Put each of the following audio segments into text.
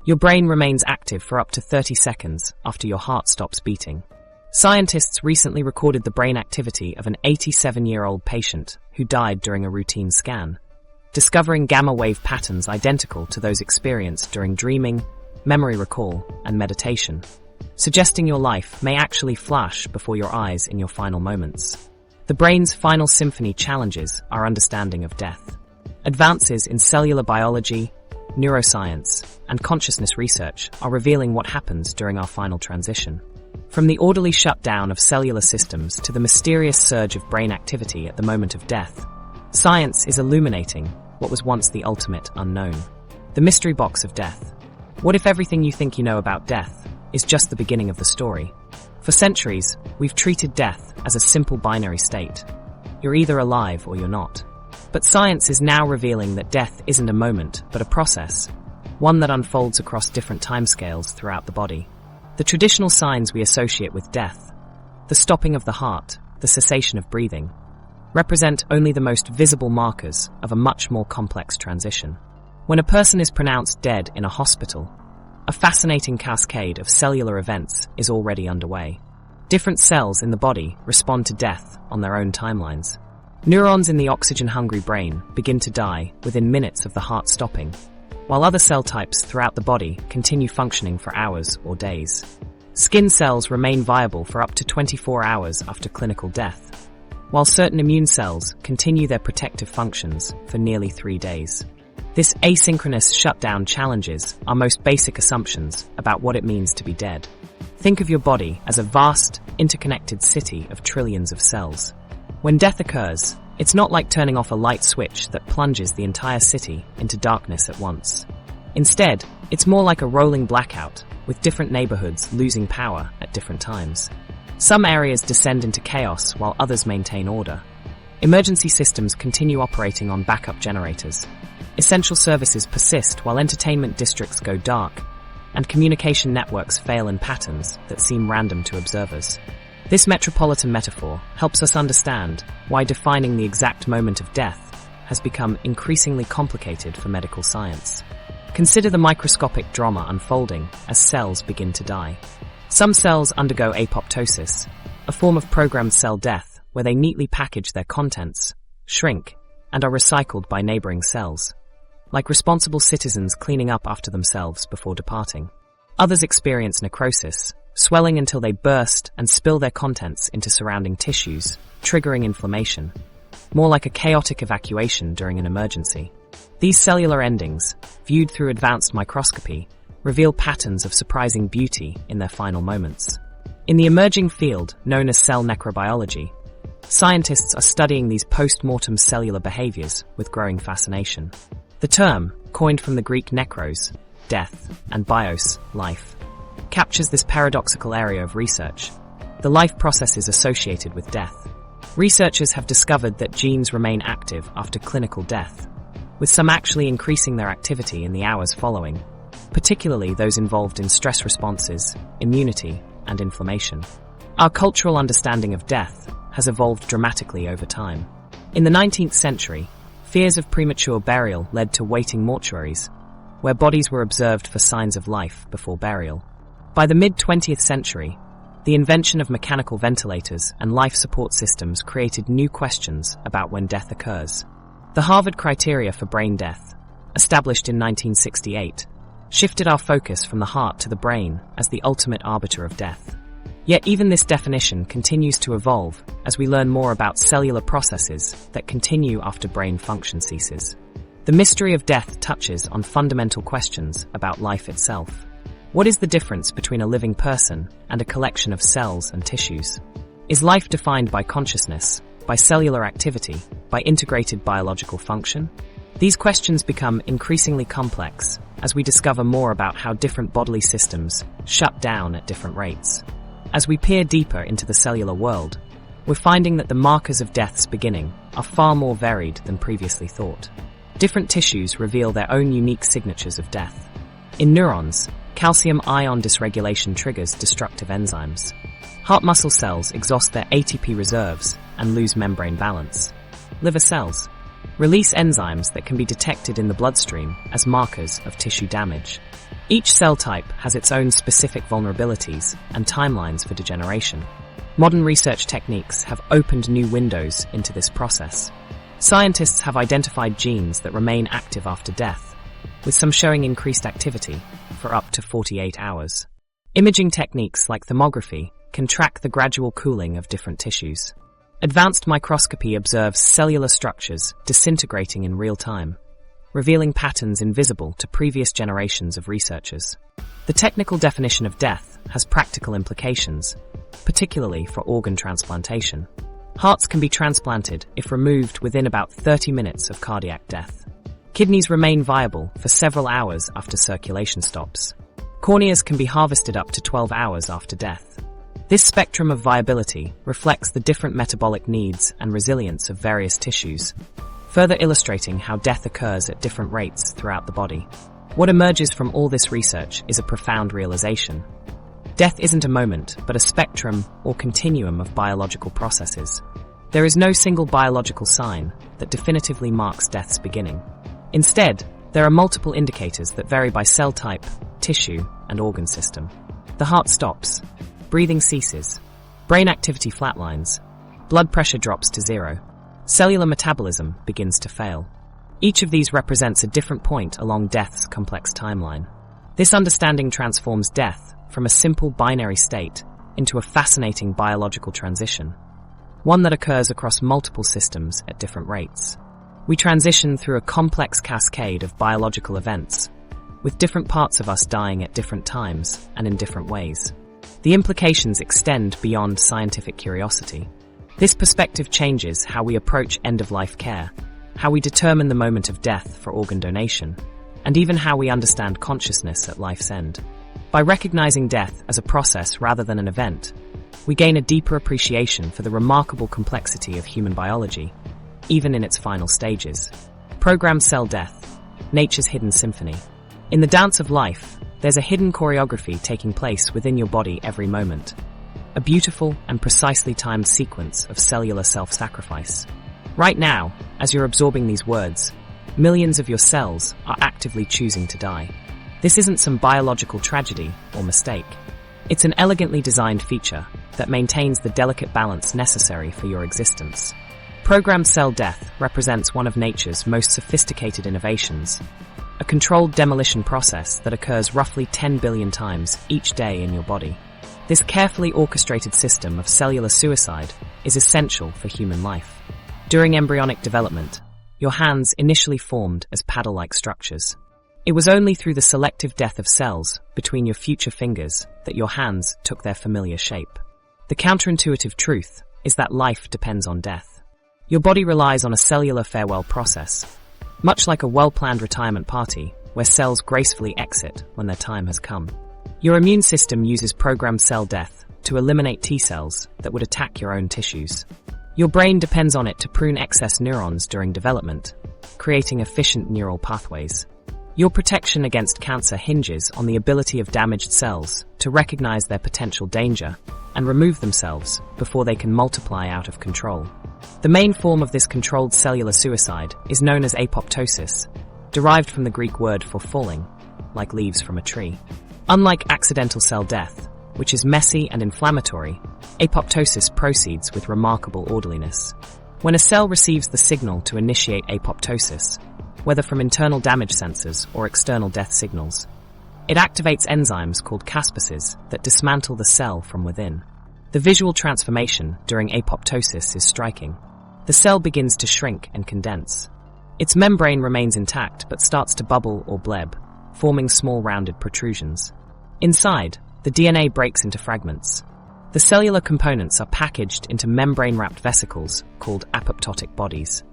Your brain remains active for up to 30 seconds after your heart stops beating. Scientists recently recorded the brain activity of an 87-year-old patient who died during a routine scan, discovering gamma wave patterns identical to those experienced during dreaming, memory recall, and meditation, suggesting your life may actually flash before your eyes in your final moments. The brain's final symphony challenges our understanding of death. Advances in cellular biology, neuroscience, and consciousness research are revealing what happens during our final transition. From the orderly shutdown of cellular systems to the mysterious surge of brain activity at the moment of death, science is illuminating what was once the ultimate unknown. The mystery box of death. What if everything you think you know about death is just the beginning of the story? For centuries, we've treated death as a simple binary state. You're either alive or you're not. But science is now revealing that death isn't a moment, but a process, one that unfolds across different timescales throughout the body. The traditional signs we associate with death, the stopping of the heart, the cessation of breathing, represent only the most visible markers of a much more complex transition. When a person is pronounced dead in a hospital, a fascinating cascade of cellular events is already underway. Different cells in the body respond to death on their own timelines. Neurons in the oxygen-hungry brain begin to die within minutes of the heart stopping, while other cell types throughout the body continue functioning for hours or days. Skin cells remain viable for up to 24 hours after clinical death, while certain immune cells continue their protective functions for nearly 3 days. This asynchronous shutdown challenges our most basic assumptions about what it means to be dead. Think of your body as a vast, interconnected city of trillions of cells. When death occurs, it's not like turning off a light switch that plunges the entire city into darkness at once. Instead, it's more like a rolling blackout, with different neighborhoods losing power at different times. Some areas descend into chaos while others maintain order. Emergency systems continue operating on backup generators. Essential services persist while entertainment districts go dark, and communication networks fail in patterns that seem random to observers. This metropolitan metaphor helps us understand why defining the exact moment of death has become increasingly complicated for medical science. Consider the microscopic drama unfolding as cells begin to die. Some cells undergo apoptosis, a form of programmed cell death where they neatly package their contents, shrink, and are recycled by neighboring cells, like responsible citizens cleaning up after themselves before departing. Others experience necrosis, swelling until they burst and spill their contents into surrounding tissues, triggering inflammation, more like a chaotic evacuation during an emergency. These cellular endings, viewed through advanced microscopy, reveal patterns of surprising beauty in their final moments. In the emerging field known as cell necrobiology, scientists are studying these post-mortem cellular behaviors with growing fascination. The term, coined from the Greek nekros, death, and bios, life, captures this paradoxical area of research, the life processes associated with death. Researchers have discovered that genes remain active after clinical death, with some actually increasing their activity in the hours following, particularly those involved in stress responses, immunity, and inflammation. Our cultural understanding of death has evolved dramatically over time. In the 19th century, fears of premature burial led to waiting mortuaries, where bodies were observed for signs of life before burial. By the mid-20th century, the invention of mechanical ventilators and life support systems created new questions about when death occurs. The Harvard criteria for brain death, established in 1968, shifted our focus from the heart to the brain as the ultimate arbiter of death. Yet even this definition continues to evolve as we learn more about cellular processes that continue after brain function ceases. The mystery of death touches on fundamental questions about life itself. What is the difference between a living person and a collection of cells and tissues? Is life defined by consciousness, by cellular activity, by integrated biological function? These questions become increasingly complex as we discover more about how different bodily systems shut down at different rates. As we peer deeper into the cellular world, we're finding that the markers of death's beginning are far more varied than previously thought. Different tissues reveal their own unique signatures of death. In neurons, calcium ion dysregulation triggers destructive enzymes. Heart muscle cells exhaust their ATP reserves and lose membrane balance. Liver cells, release enzymes that can be detected in the bloodstream as markers of tissue damage. Each cell type has its own specific vulnerabilities and timelines for degeneration. Modern research techniques have opened new windows into this process. Scientists have identified genes that remain active after death, with some showing increased activity for up to 48 hours. Imaging techniques like thermography can track the gradual cooling of different tissues. Advanced microscopy observes cellular structures disintegrating in real time, revealing patterns invisible to previous generations of researchers. The technical definition of death has practical implications, particularly for organ transplantation. Hearts can be transplanted if removed within about 30 minutes of cardiac death. Kidneys remain viable for several hours after circulation stops. Corneas can be harvested up to 12 hours after death. This spectrum of viability reflects the different metabolic needs and resilience of various tissues, further illustrating how death occurs at different rates throughout the body. What emerges from all this research is a profound realization. Death isn't a moment, but a spectrum or continuum of biological processes. There is no single biological sign that definitively marks death's beginning. Instead, there are multiple indicators that vary by cell type, tissue, and organ system. The heart stops. Breathing ceases. Brain activity flatlines. Blood pressure drops to zero. Cellular metabolism begins to fail. Each of these represents a different point along death's complex timeline. This understanding transforms death from a simple binary state into a fascinating biological transition, one that occurs across multiple systems at different rates. We transition through a complex cascade of biological events, with different parts of us dying at different times and in different ways. The implications extend beyond scientific curiosity. This perspective changes how we approach end-of-life care, how we determine the moment of death for organ donation, and even how we understand consciousness at life's end. By recognizing death as a process rather than an event, we gain a deeper appreciation for the remarkable complexity of human biology, even in its final stages. Programmed cell death, nature's hidden symphony. In the dance of life, there's a hidden choreography taking place within your body every moment. A beautiful and precisely timed sequence of cellular self-sacrifice. Right now, as you're absorbing these words, millions of your cells are actively choosing to die. This isn't some biological tragedy or mistake. It's an elegantly designed feature that maintains the delicate balance necessary for your existence. Programmed cell death represents one of nature's most sophisticated innovations, a controlled demolition process that occurs roughly 10 billion times each day in your body. This carefully orchestrated system of cellular suicide is essential for human life. During embryonic development, your hands initially formed as paddle-like structures. It was only through the selective death of cells between your future fingers that your hands took their familiar shape. The counterintuitive truth is that life depends on death. Your body relies on a cellular farewell process, much like a well-planned retirement party where cells gracefully exit when their time has come. Your immune system uses programmed cell death to eliminate T cells that would attack your own tissues. Your brain depends on it to prune excess neurons during development, creating efficient neural pathways. Your protection against cancer hinges on the ability of damaged cells to recognize their potential danger and remove themselves before they can multiply out of control. The main form of this controlled cellular suicide is known as apoptosis, derived from the Greek word for falling, like leaves from a tree. Unlike accidental cell death, which is messy and inflammatory, apoptosis proceeds with remarkable orderliness. When a cell receives the signal to initiate apoptosis, whether from internal damage sensors or external death signals, it activates enzymes called caspases that dismantle the cell from within. The visual transformation during apoptosis is striking. The cell begins to shrink and condense. Its membrane remains intact but starts to bubble or bleb, forming small rounded protrusions. Inside, the DNA breaks into fragments. The cellular components are packaged into membrane-wrapped vesicles called apoptotic bodies.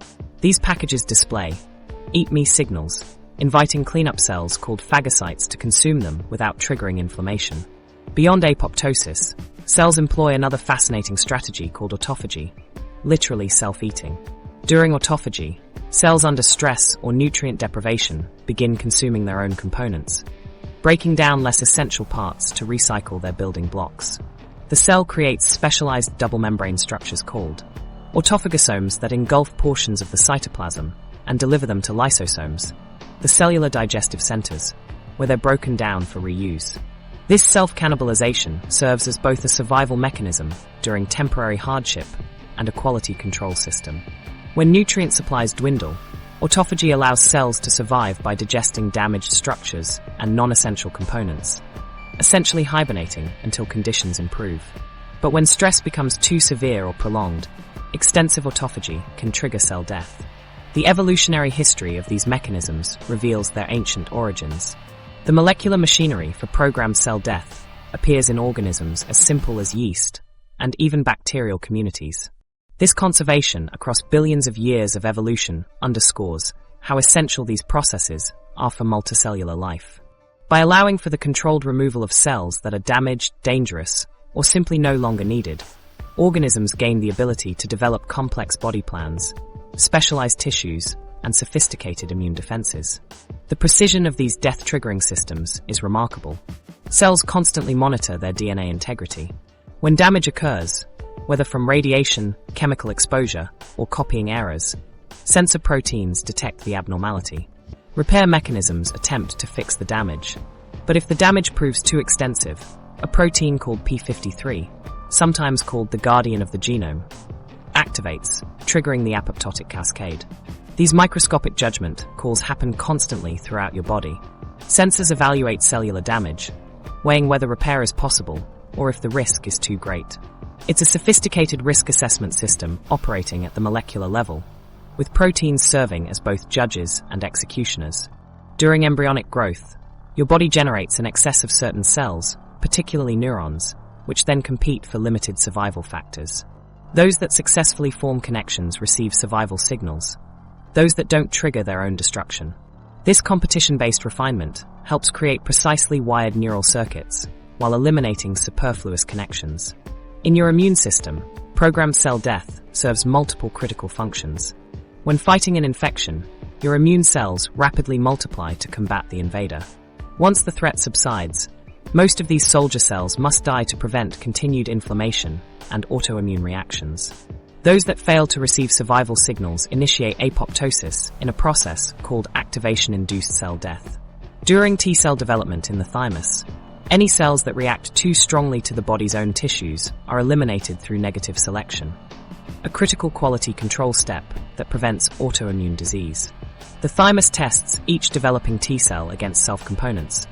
These packages display "eat me" signals, inviting cleanup cells called phagocytes to consume them without triggering inflammation. Beyond apoptosis, cells employ another fascinating strategy called autophagy, literally self-eating. During autophagy, cells under stress or nutrient deprivation begin consuming their own components, breaking down less essential parts to recycle their building blocks. The cell creates specialized double membrane structures called autophagosomes that engulf portions of the cytoplasm and deliver them to lysosomes, the cellular digestive centers, where they're broken down for reuse. This self-cannibalization serves as both a survival mechanism during temporary hardship and a quality control system. When nutrient supplies dwindle, autophagy allows cells to survive by digesting damaged structures and non-essential components, essentially hibernating until conditions improve. But when stress becomes too severe or prolonged, extensive autophagy can trigger cell death. The evolutionary history of these mechanisms reveals their ancient origins. The molecular machinery for programmed cell death appears in organisms as simple as yeast and even bacterial communities. This conservation across billions of years of evolution underscores how essential these processes are for multicellular life. By allowing for the controlled removal of cells that are damaged, dangerous, or simply no longer needed, organisms gain the ability to develop complex body plans, specialized tissues, and sophisticated immune defenses. The precision of these death-triggering systems is remarkable. Cells constantly monitor their DNA integrity. When damage occurs, whether from radiation, chemical exposure, or copying errors, sensor proteins detect the abnormality. Repair mechanisms attempt to fix the damage. But if the damage proves too extensive, a protein called p53, sometimes called the guardian of the genome, activates, triggering the apoptotic cascade. These microscopic judgment calls happen constantly throughout your body. Sensors evaluate cellular damage, weighing whether repair is possible or if the risk is too great. It's a sophisticated risk assessment system operating at the molecular level, with proteins serving as both judges and executioners. During embryonic growth, your body generates an excess of certain cells, particularly neurons, which then compete for limited survival factors. Those that successfully form connections receive survival signals, those that don't trigger their own destruction. This competition-based refinement helps create precisely wired neural circuits while eliminating superfluous connections. In your immune system, programmed cell death serves multiple critical functions. When fighting an infection, your immune cells rapidly multiply to combat the invader. Once the threat subsides, most of these soldier cells must die to prevent continued inflammation and autoimmune reactions. Those that fail to receive survival signals initiate apoptosis in a process called activation-induced cell death. During T-cell development in the thymus, any cells that react too strongly to the body's own tissues are eliminated through negative selection, a critical quality control step that prevents autoimmune disease. The thymus tests each developing T-cell against self-components,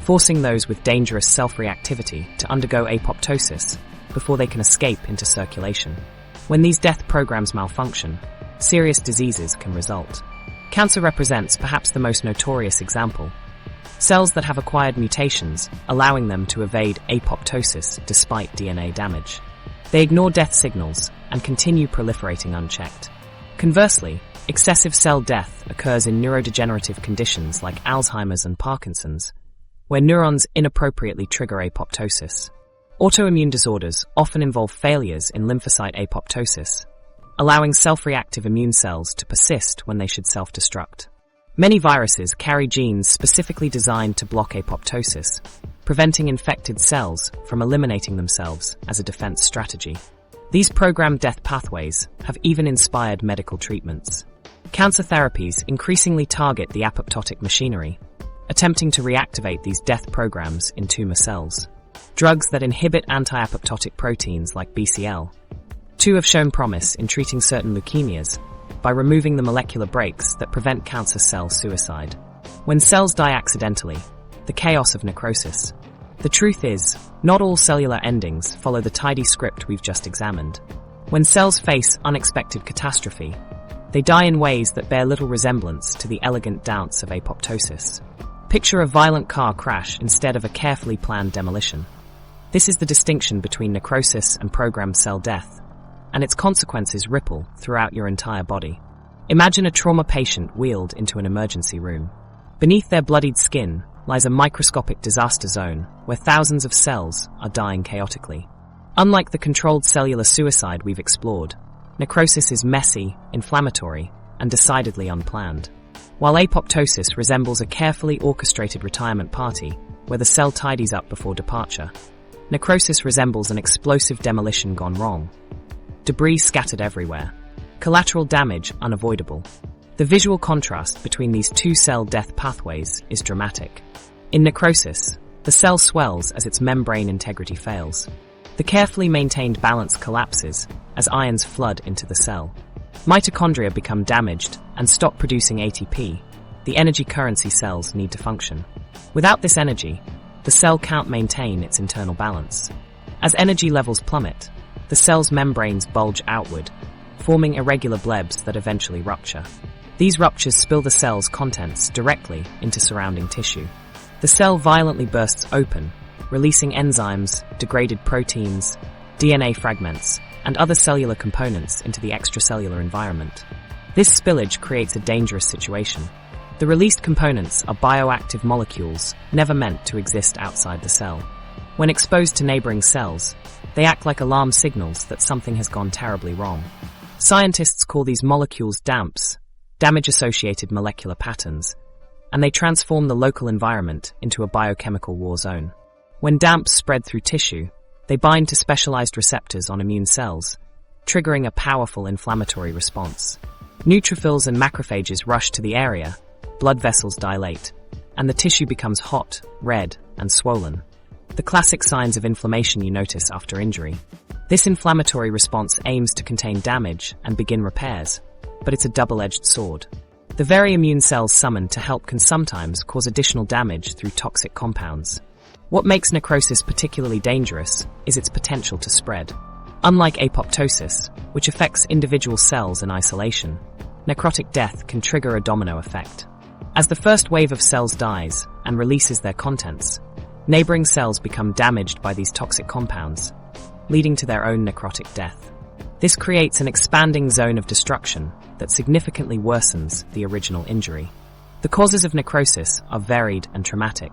forcing those with dangerous self-reactivity to undergo apoptosis before they can escape into circulation. When these death programs malfunction, serious diseases can result. Cancer represents perhaps the most notorious example. Cells that have acquired mutations, allowing them to evade apoptosis despite DNA damage. They ignore death signals and continue proliferating unchecked. Conversely, excessive cell death occurs in neurodegenerative conditions like Alzheimer's and Parkinson's, where neurons inappropriately trigger apoptosis. Autoimmune disorders often involve failures in lymphocyte apoptosis, allowing self-reactive immune cells to persist when they should self-destruct. Many viruses carry genes specifically designed to block apoptosis, preventing infected cells from eliminating themselves as a defense strategy. These programmed death pathways have even inspired medical treatments. Cancer therapies increasingly target the apoptotic machinery, attempting to reactivate these death programs in tumor cells. Drugs that inhibit anti-apoptotic proteins like BCL-2 have shown promise in treating certain leukemias by removing the molecular brakes that prevent cancer cell suicide. When cells die accidentally, the chaos of necrosis. The truth is, not all cellular endings follow the tidy script we've just examined. When cells face unexpected catastrophe, they die in ways that bear little resemblance to the elegant dance of apoptosis. Picture a violent car crash instead of a carefully planned demolition. This is the distinction between necrosis and programmed cell death, and its consequences ripple throughout your entire body. Imagine a trauma patient wheeled into an emergency room. Beneath their bloodied skin lies a microscopic disaster zone where thousands of cells are dying chaotically. Unlike the controlled cellular suicide we've explored, necrosis is messy, inflammatory, and decidedly unplanned. While apoptosis resembles a carefully orchestrated retirement party where the cell tidies up before departure, necrosis resembles an explosive demolition gone wrong. Debris scattered everywhere. Collateral damage unavoidable. The visual contrast between these two cell death pathways is dramatic. In necrosis, the cell swells as its membrane integrity fails. The carefully maintained balance collapses as ions flood into the cell. Mitochondria become damaged and stop producing ATP, the energy currency cells need to function. Without this energy, the cell can't maintain its internal balance. As energy levels plummet, the cell's membranes bulge outward, forming irregular blebs that eventually rupture. These ruptures spill the cell's contents directly into surrounding tissue. The cell violently bursts open, releasing enzymes, degraded proteins, DNA fragments, and other cellular components into the extracellular environment. This spillage creates a dangerous situation. The released components are bioactive molecules never meant to exist outside the cell. When exposed to neighboring cells, they act like alarm signals that something has gone terribly wrong. Scientists call these molecules DAMPs, damage-associated molecular patterns, and they transform the local environment into a biochemical war zone. When DAMPs spread through tissue, they bind to specialized receptors on immune cells, triggering a powerful inflammatory response. Neutrophils and macrophages rush to the area, blood vessels dilate, and the tissue becomes hot, red, and swollen. The classic signs of inflammation you notice after injury. This inflammatory response aims to contain damage and begin repairs, but it's a double-edged sword. The very immune cells summoned to help can sometimes cause additional damage through toxic compounds. What makes necrosis particularly dangerous is its potential to spread. Unlike apoptosis, which affects individual cells in isolation, necrotic death can trigger a domino effect. As the first wave of cells dies and releases their contents, neighboring cells become damaged by these toxic compounds, leading to their own necrotic death. This creates an expanding zone of destruction that significantly worsens the original injury. The causes of necrosis are varied and traumatic.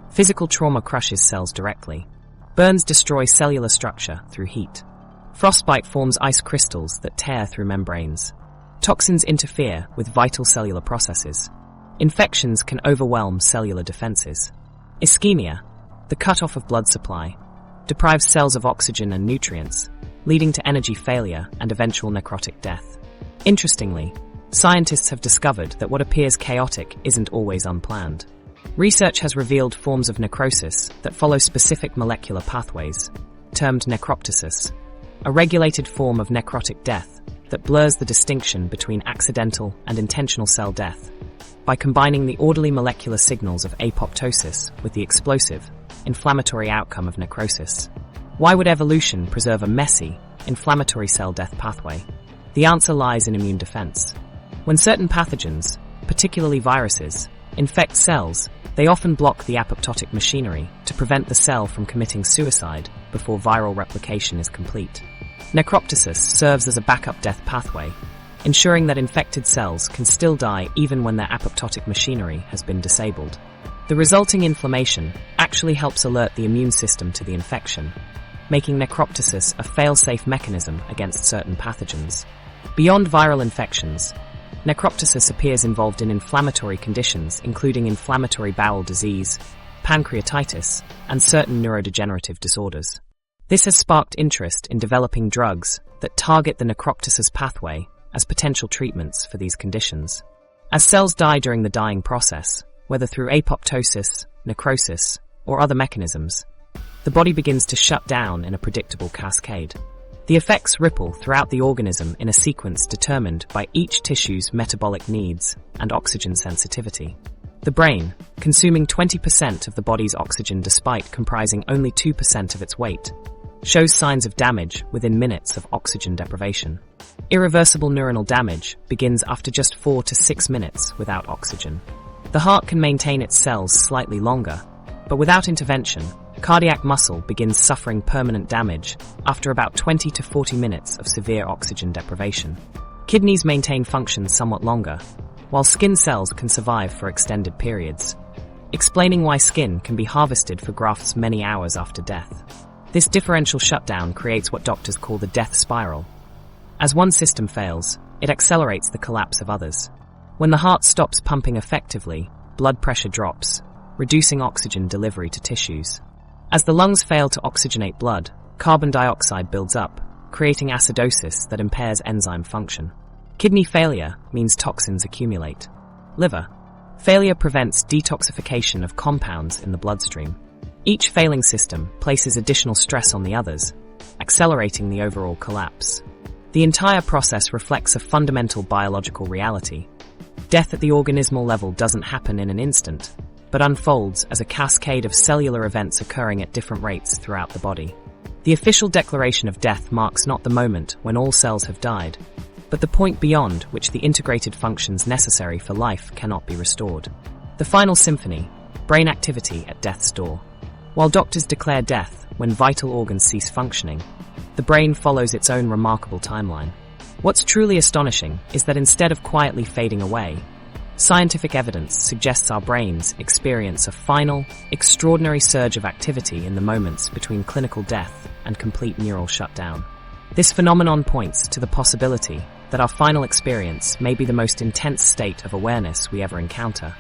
Physical trauma crushes cells directly. Burns destroy cellular structure through heat. Frostbite forms ice crystals that tear through membranes. Toxins interfere with vital cellular processes. Infections can overwhelm cellular defenses. Ischemia, the cutoff of blood supply, deprives cells of oxygen and nutrients, leading to energy failure and eventual necrotic death. Interestingly, scientists have discovered that what appears chaotic isn't always unplanned. Research has revealed forms of necrosis that follow specific molecular pathways, termed necroptosis, a regulated form of necrotic death that blurs the distinction between accidental and intentional cell death. By combining the orderly molecular signals of apoptosis with the explosive, inflammatory outcome of necrosis. Why would evolution preserve a messy, inflammatory cell death pathway? The answer lies in immune defense. When certain pathogens, particularly viruses, infect cells, they often block the apoptotic machinery to prevent the cell from committing suicide before viral replication is complete. Necroptosis serves as a backup death pathway, ensuring that infected cells can still die even when their apoptotic machinery has been disabled. The resulting inflammation actually helps alert the immune system to the infection, making necroptosis a fail-safe mechanism against certain pathogens. Beyond viral infections, necroptosis appears involved in inflammatory conditions including inflammatory bowel disease, pancreatitis, and certain neurodegenerative disorders. This has sparked interest in developing drugs that target the necroptosis pathway as potential treatments for these conditions. As cells die during the dying process, whether through apoptosis, necrosis, or other mechanisms, the body begins to shut down in a predictable cascade. The effects ripple throughout the organism in a sequence determined by each tissue's metabolic needs and oxygen sensitivity. The brain, consuming 20% of the body's oxygen despite comprising only 2% of its weight, shows signs of damage within minutes of oxygen deprivation. Irreversible neuronal damage begins after just 4 to 6 minutes without oxygen. The heart can maintain its cells slightly longer, but without intervention, cardiac muscle begins suffering permanent damage after about 20 to 40 minutes of severe oxygen deprivation. Kidneys maintain function somewhat longer, while skin cells can survive for extended periods, explaining why skin can be harvested for grafts many hours after death. This differential shutdown creates what doctors call the death spiral. As one system fails, it accelerates the collapse of others. When the heart stops pumping effectively, blood pressure drops, reducing oxygen delivery to tissues. As the lungs fail to oxygenate blood, carbon dioxide builds up, creating acidosis that impairs enzyme function. Kidney failure means toxins accumulate. Liver. Failure prevents detoxification of compounds in the bloodstream. Each failing system places additional stress on the others, accelerating the overall collapse. The entire process reflects a fundamental biological reality. Death at the organismal level doesn't happen in an instant, but unfolds as a cascade of cellular events occurring at different rates throughout the body. The official declaration of death marks not the moment when all cells have died, but the point beyond which the integrated functions necessary for life cannot be restored. The final symphony, brain activity at death's door. While doctors declare death when vital organs cease functioning, the brain follows its own remarkable timeline. What's truly astonishing is that instead of quietly fading away, scientific evidence suggests our brains experience a final, extraordinary surge of activity in the moments between clinical death and complete neural shutdown. This phenomenon points to the possibility that our final experience may be the most intense state of awareness we ever encounter.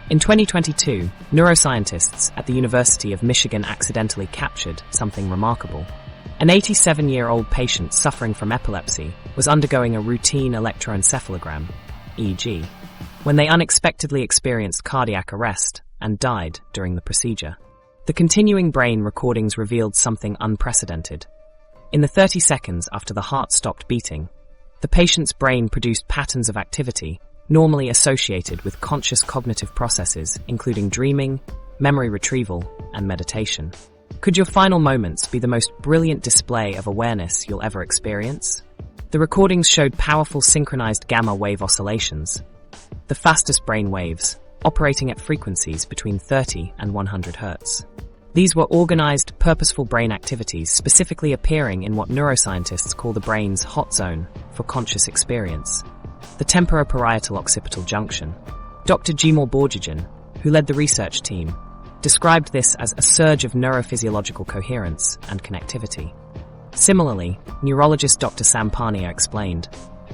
In 2022, neuroscientists at the University of Michigan accidentally captured something remarkable. An 87-year-old patient suffering from epilepsy was undergoing a routine electroencephalogram, EEG, when they unexpectedly experienced cardiac arrest and died during the procedure. The continuing brain recordings revealed something unprecedented. In the 30 seconds after the heart stopped beating, the patient's brain produced patterns of activity normally associated with conscious cognitive processes, including dreaming, memory retrieval, and meditation. Could your final moments be the most brilliant display of awareness you'll ever experience? The recordings showed powerful synchronized gamma wave oscillations, the fastest brain waves, operating at frequencies between 30 and 100 Hz. These were organized, purposeful brain activities specifically appearing in what neuroscientists call the brain's hot zone for conscious experience, the temporoparietal occipital junction. Dr. Gmor Borjajan, who led the research team, described this as a surge of neurophysiological coherence and connectivity. Similarly, neurologist Dr. Sampania explained,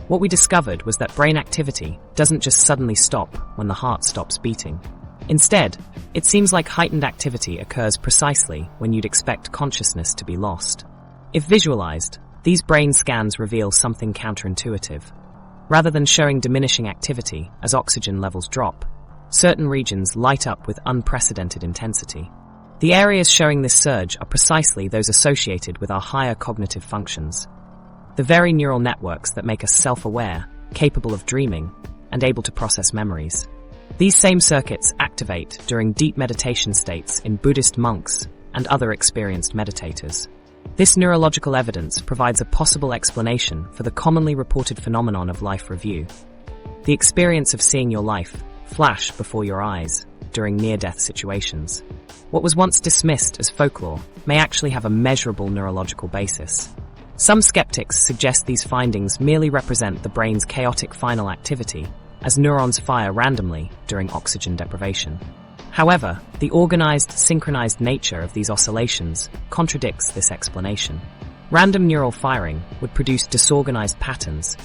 "What we discovered was that brain activity doesn't just suddenly stop when the heart stops beating. Instead, it seems like heightened activity occurs precisely when you'd expect consciousness to be lost." If visualized, these brain scans reveal something counterintuitive. Rather than showing diminishing activity as oxygen levels drop, certain regions light up with unprecedented intensity. The areas showing this surge are precisely those associated with our higher cognitive functions, the very neural networks that make us self-aware, capable of dreaming, and able to process memories. These same circuits activate during deep meditation states in Buddhist monks and other experienced meditators. This neurological evidence provides a possible explanation for the commonly reported phenomenon of life review, the experience of seeing your life flash before your eyes during near-death situations. What was once dismissed as folklore may actually have a measurable neurological basis. Some skeptics suggest these findings merely represent the brain's chaotic final activity as neurons fire randomly during oxygen deprivation. However, the organized, synchronized nature of these oscillations contradicts this explanation. Random neural firing would produce disorganized patterns,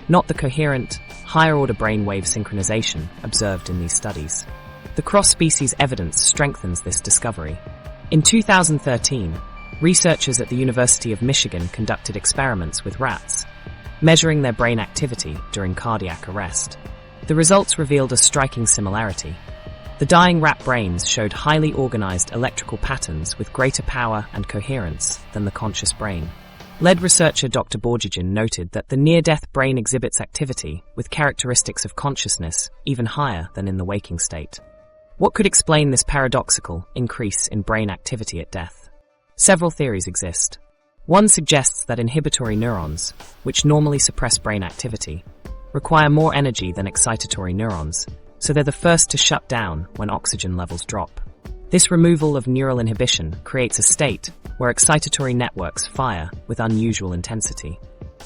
not the coherent, higher-order brainwave synchronization observed in these studies. The cross-species evidence strengthens this discovery. In 2013, researchers at the University of Michigan conducted experiments with rats, measuring their brain activity during cardiac arrest. The results revealed a striking similarity. The dying rat brains showed highly organized electrical patterns with greater power and coherence than the conscious brain. Lead researcher Dr. Borjajan noted that the near-death brain exhibits activity with characteristics of consciousness even higher than in the waking state. What could explain this paradoxical increase in brain activity at death? Several theories exist. One suggests that inhibitory neurons, which normally suppress brain activity, require more energy than excitatory neurons, so they're the first to shut down when oxygen levels drop. This removal of neural inhibition creates a state where excitatory networks fire with unusual intensity.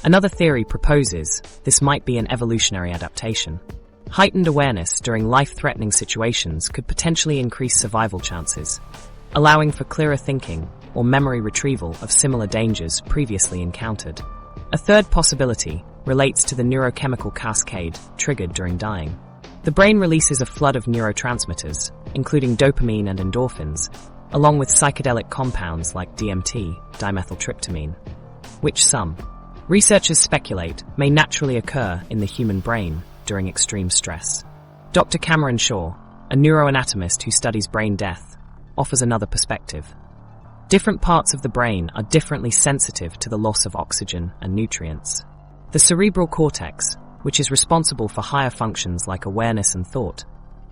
Another theory proposes this might be an evolutionary adaptation. Heightened awareness during life-threatening situations could potentially increase survival chances, allowing for clearer thinking or memory retrieval of similar dangers previously encountered. A third possibility relates to the neurochemical cascade triggered during dying. The brain releases a flood of neurotransmitters, including dopamine and endorphins, along with psychedelic compounds like DMT, dimethyltryptamine, which some, researchers speculate may naturally occur in the human brain during extreme stress. Dr. Cameron Shaw, a neuroanatomist who studies brain death, offers another perspective. Different parts of the brain are differently sensitive to the loss of oxygen and nutrients. The cerebral cortex, which is responsible for higher functions like awareness and thought,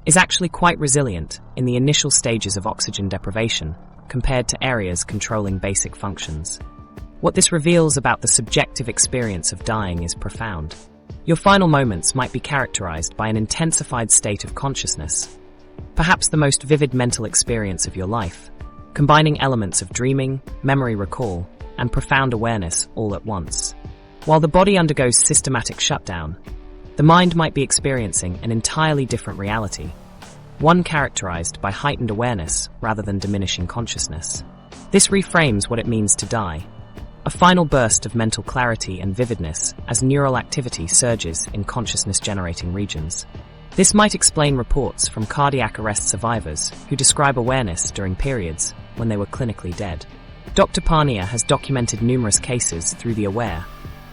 is actually quite resilient in the initial stages of oxygen deprivation compared to areas controlling basic functions. What this reveals about the subjective experience of dying is profound. Your final moments might be characterized by an intensified state of consciousness, perhaps the most vivid mental experience of your life, combining elements of dreaming, memory recall, and profound awareness all at once. While the body undergoes systematic shutdown, the mind might be experiencing an entirely different reality, one characterized by heightened awareness rather than diminishing consciousness. This reframes what it means to die, a final burst of mental clarity and vividness as neural activity surges in consciousness-generating regions. This might explain reports from cardiac arrest survivors who describe awareness during periods when they were clinically dead. Dr. Parnia has documented numerous cases through the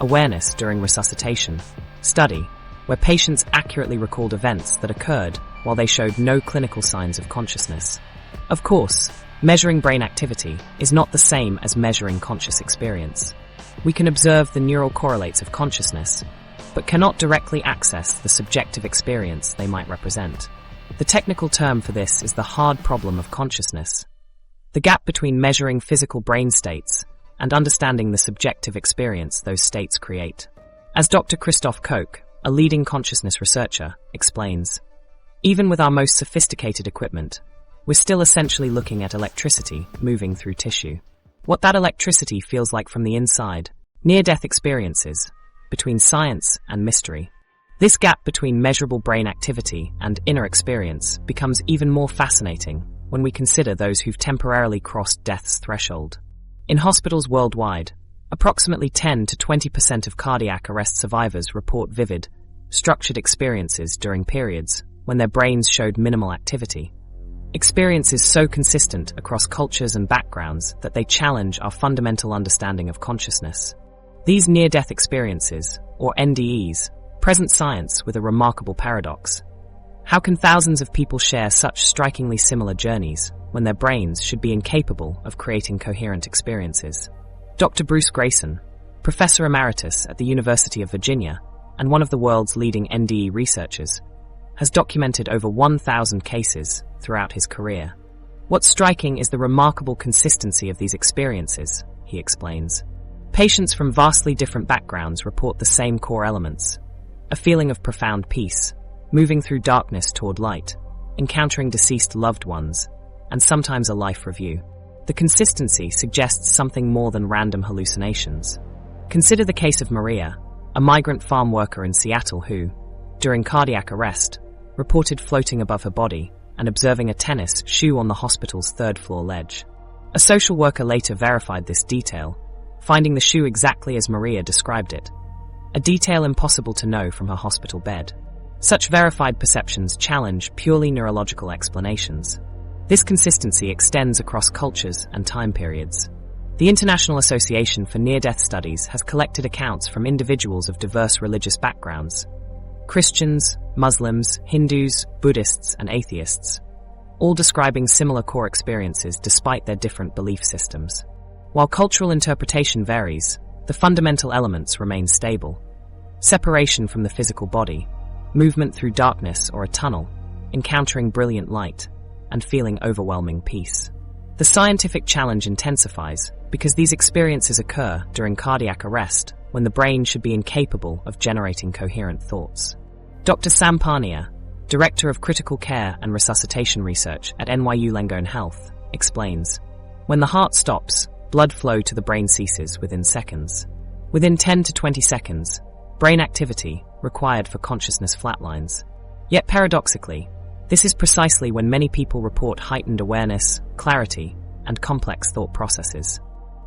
awareness during resuscitation study, where patients accurately recalled events that occurred while they showed no clinical signs of consciousness. Of course, measuring brain activity is not the same as measuring conscious experience. We can observe the neural correlates of consciousness, but cannot directly access the subjective experience they might represent. The technical term for this is the hard problem of consciousness, the gap between measuring physical brain states and understanding the subjective experience those states create. As Dr. Christoph Koch, a leading consciousness researcher, explains, even with our most sophisticated equipment, we're still essentially looking at electricity moving through tissue. What that electricity feels like from the inside, near-death experiences, between science and mystery. This gap between measurable brain activity and inner experience becomes even more fascinating when we consider those who've temporarily crossed death's threshold. In hospitals worldwide, approximately 10 to 20% of cardiac arrest survivors report vivid, structured experiences during periods when their brains showed minimal activity. Experiences so consistent across cultures and backgrounds that they challenge our fundamental understanding of consciousness. These near-death experiences, or NDEs, present science with a remarkable paradox. How can thousands of people share such strikingly similar journeys when their brains should be incapable of creating coherent experiences? Dr. Bruce Grayson, Professor Emeritus at the University of Virginia and one of the world's leading NDE researchers, has documented over 1,000 cases throughout his career. What's striking is the remarkable consistency of these experiences, he explains. Patients from vastly different backgrounds report the same core elements: a feeling of profound peace, moving through darkness toward light, encountering deceased loved ones, and sometimes a life review. The consistency suggests something more than random hallucinations. Consider the case of Maria, a migrant farm worker in Seattle who, during cardiac arrest, reported floating above her body and observing a tennis shoe on the hospital's third-floor ledge. A social worker later verified this detail, finding the shoe exactly as Maria described it, a detail impossible to know from her hospital bed. Such verified perceptions challenge purely neurological explanations. This consistency extends across cultures and time periods. The International Association for Near-Death Studies has collected accounts from individuals of diverse religious backgrounds: Christians, Muslims, Hindus, Buddhists, and atheists, all describing similar core experiences despite their different belief systems. While cultural interpretation varies, the fundamental elements remain stable: separation from the physical body, movement through darkness or a tunnel, encountering brilliant light, and feeling overwhelming peace. The scientific challenge intensifies because these experiences occur during cardiac arrest when the brain should be incapable of generating coherent thoughts. Dr. Sam Parnia, Director of Critical Care and Resuscitation Research at NYU Langone Health, explains, when the heart stops, blood flow to the brain ceases within seconds. Within 10 to 20 seconds, brain activity required for consciousness flatlines. Yet paradoxically, this is precisely when many people report heightened awareness, clarity, and complex thought processes.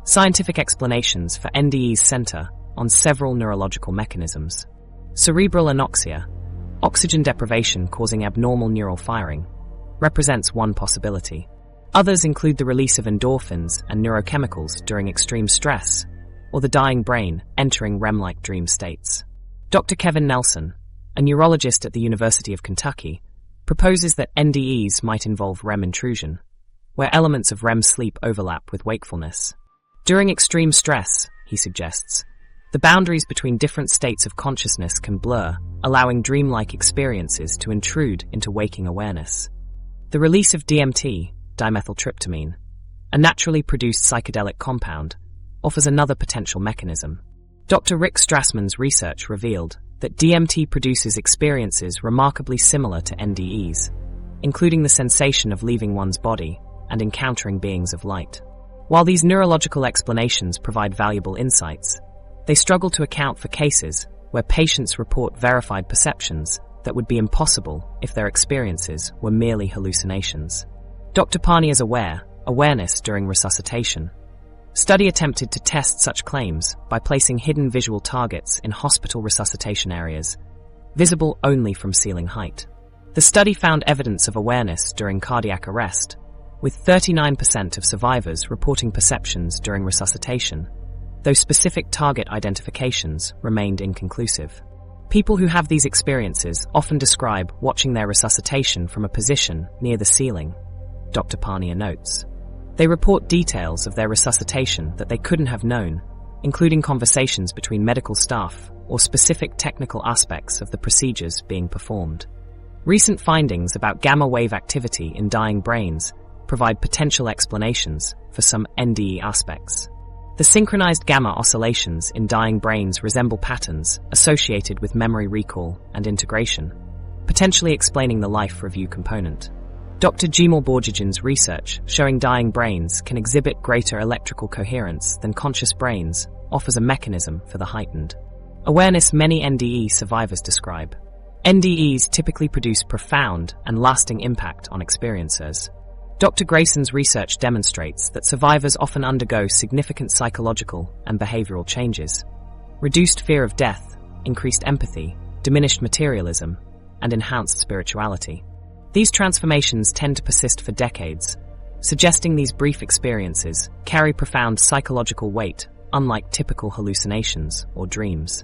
Scientific explanations for NDEs center on several neurological mechanisms. Cerebral anoxia, oxygen deprivation causing abnormal neural firing, represents one possibility. Others include the release of endorphins and neurochemicals during extreme stress, or the dying brain entering REM-like dream states. Dr. Kevin Nelson, a neurologist at the University of Kentucky, proposes that NDEs might involve REM intrusion, where elements of REM sleep overlap with wakefulness. During extreme stress, he suggests, the boundaries between different states of consciousness can blur, allowing dreamlike experiences to intrude into waking awareness. The release of DMT, dimethyltryptamine, a naturally produced psychedelic compound, offers another potential mechanism. Dr. Rick Strassman's research revealed that DMT produces experiences remarkably similar to NDEs, including the sensation of leaving one's body and encountering beings of light. While these neurological explanations provide valuable insights, they struggle to account for cases where patients report verified perceptions that would be impossible if their experiences were merely hallucinations. Dr. Pani is awareness during resuscitation. Study attempted to test such claims by placing hidden visual targets in hospital resuscitation areas, visible only from ceiling height. The study found evidence of awareness during cardiac arrest, with 39% of survivors reporting perceptions during resuscitation, though specific target identifications remained inconclusive. People who have these experiences often describe watching their resuscitation from a position near the ceiling, Dr. Pania notes. They report details of their resuscitation that they couldn't have known, including conversations between medical staff or specific technical aspects of the procedures being performed. Recent findings about gamma wave activity in dying brains provide potential explanations for some NDE aspects. The synchronized gamma oscillations in dying brains resemble patterns associated with memory recall and integration, potentially explaining the life review component. Dr. Jimal Borjajan's research showing dying brains can exhibit greater electrical coherence than conscious brains offers a mechanism for the heightened awareness many NDE survivors describe. NDEs typically produce profound and lasting impact on experiencers. Dr. Grayson's research demonstrates that survivors often undergo significant psychological and behavioral changes, reduced fear of death, increased empathy, diminished materialism, and enhanced spirituality. These transformations tend to persist for decades, suggesting these brief experiences carry profound psychological weight, unlike typical hallucinations or dreams.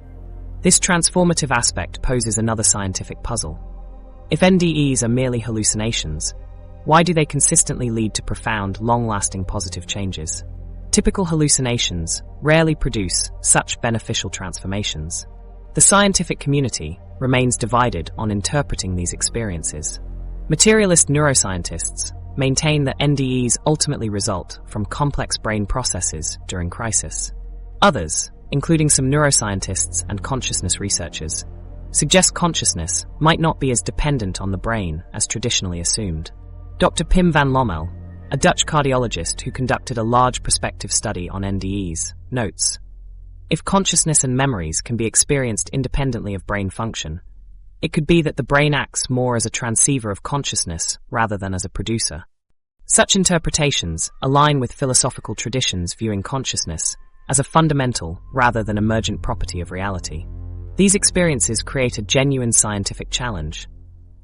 This transformative aspect poses another scientific puzzle. If NDEs are merely hallucinations, why do they consistently lead to profound, long-lasting positive changes? Typical hallucinations rarely produce such beneficial transformations. The scientific community remains divided on interpreting these experiences. Materialist neuroscientists maintain that NDEs ultimately result from complex brain processes during crisis. Others, including some neuroscientists and consciousness researchers, suggest consciousness might not be as dependent on the brain as traditionally assumed. Dr. Pim van Lommel, a Dutch cardiologist who conducted a large prospective study on NDEs, notes, if consciousness and memories can be experienced independently of brain function, it could be that the brain acts more as a transceiver of consciousness rather than as a producer. Such interpretations align with philosophical traditions viewing consciousness as a fundamental rather than emergent property of reality. These experiences create a genuine scientific challenge.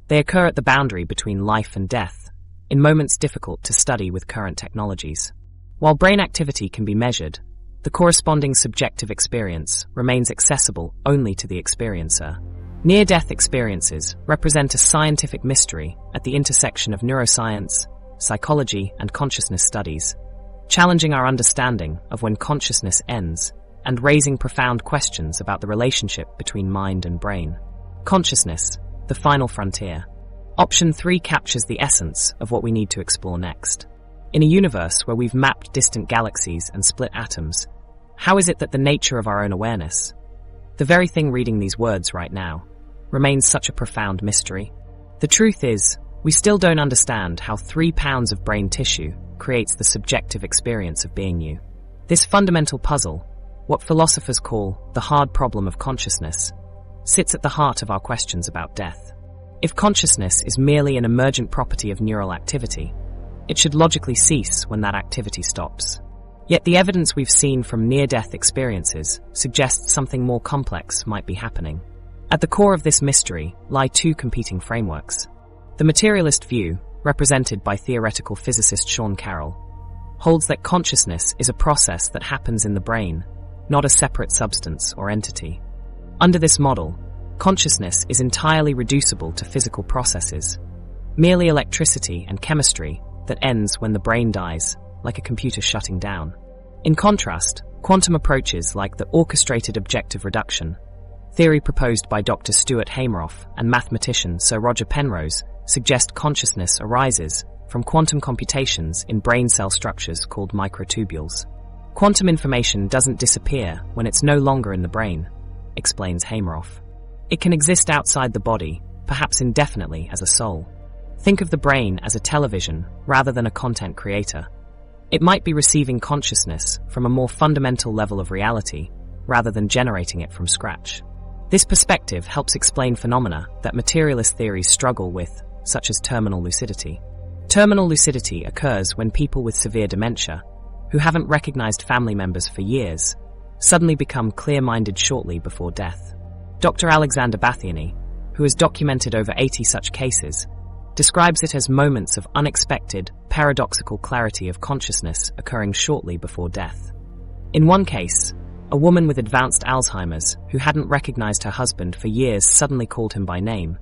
They occur at the boundary between life and death, in moments difficult to study with current technologies. While brain activity can be measured, the corresponding subjective experience remains accessible only to the experiencer. Near-death experiences represent a scientific mystery at the intersection of neuroscience, psychology, and consciousness studies, challenging our understanding of when consciousness ends and raising profound questions about the relationship between mind and brain. Consciousness, the final frontier. Option 3 captures the essence of what we need to explore next. In a universe where we've mapped distant galaxies and split atoms, how is it that the nature of our own awareness, the very thing reading these words right now, remains such a profound mystery? The truth is, we still don't understand how 3 pounds of brain tissue creates the subjective experience of being you. This fundamental puzzle, what philosophers call the hard problem of consciousness, sits at the heart of our questions about death. If consciousness is merely an emergent property of neural activity, it should logically cease when that activity stops. Yet the evidence we've seen from near-death experiences suggests something more complex might be happening. At the core of this mystery lie 2 competing frameworks. The materialist view, represented by theoretical physicist Sean Carroll, holds that consciousness is a process that happens in the brain, not a separate substance or entity. Under this model, consciousness is entirely reducible to physical processes, merely electricity and chemistry that ends when the brain dies, like a computer shutting down. In contrast, quantum approaches like the orchestrated objective reduction theory proposed by Dr. Stuart Hameroff and mathematician Sir Roger Penrose suggest consciousness arises from quantum computations in brain cell structures called microtubules. Quantum information doesn't disappear when it's no longer in the brain, explains Hameroff. It can exist outside the body, perhaps indefinitely as a soul. Think of the brain as a television rather than a content creator. It might be receiving consciousness from a more fundamental level of reality rather than generating it from scratch. This perspective helps explain phenomena that materialist theories struggle with, such as terminal lucidity. Terminal lucidity occurs when people with severe dementia, who haven't recognized family members for years, suddenly become clear-minded shortly before death. Dr. Alexander Bathiany, who has documented over 80 such cases, describes it as moments of unexpected, paradoxical clarity of consciousness occurring shortly before death. In one case, a woman with advanced Alzheimer's who hadn't recognized her husband for years suddenly called him by name,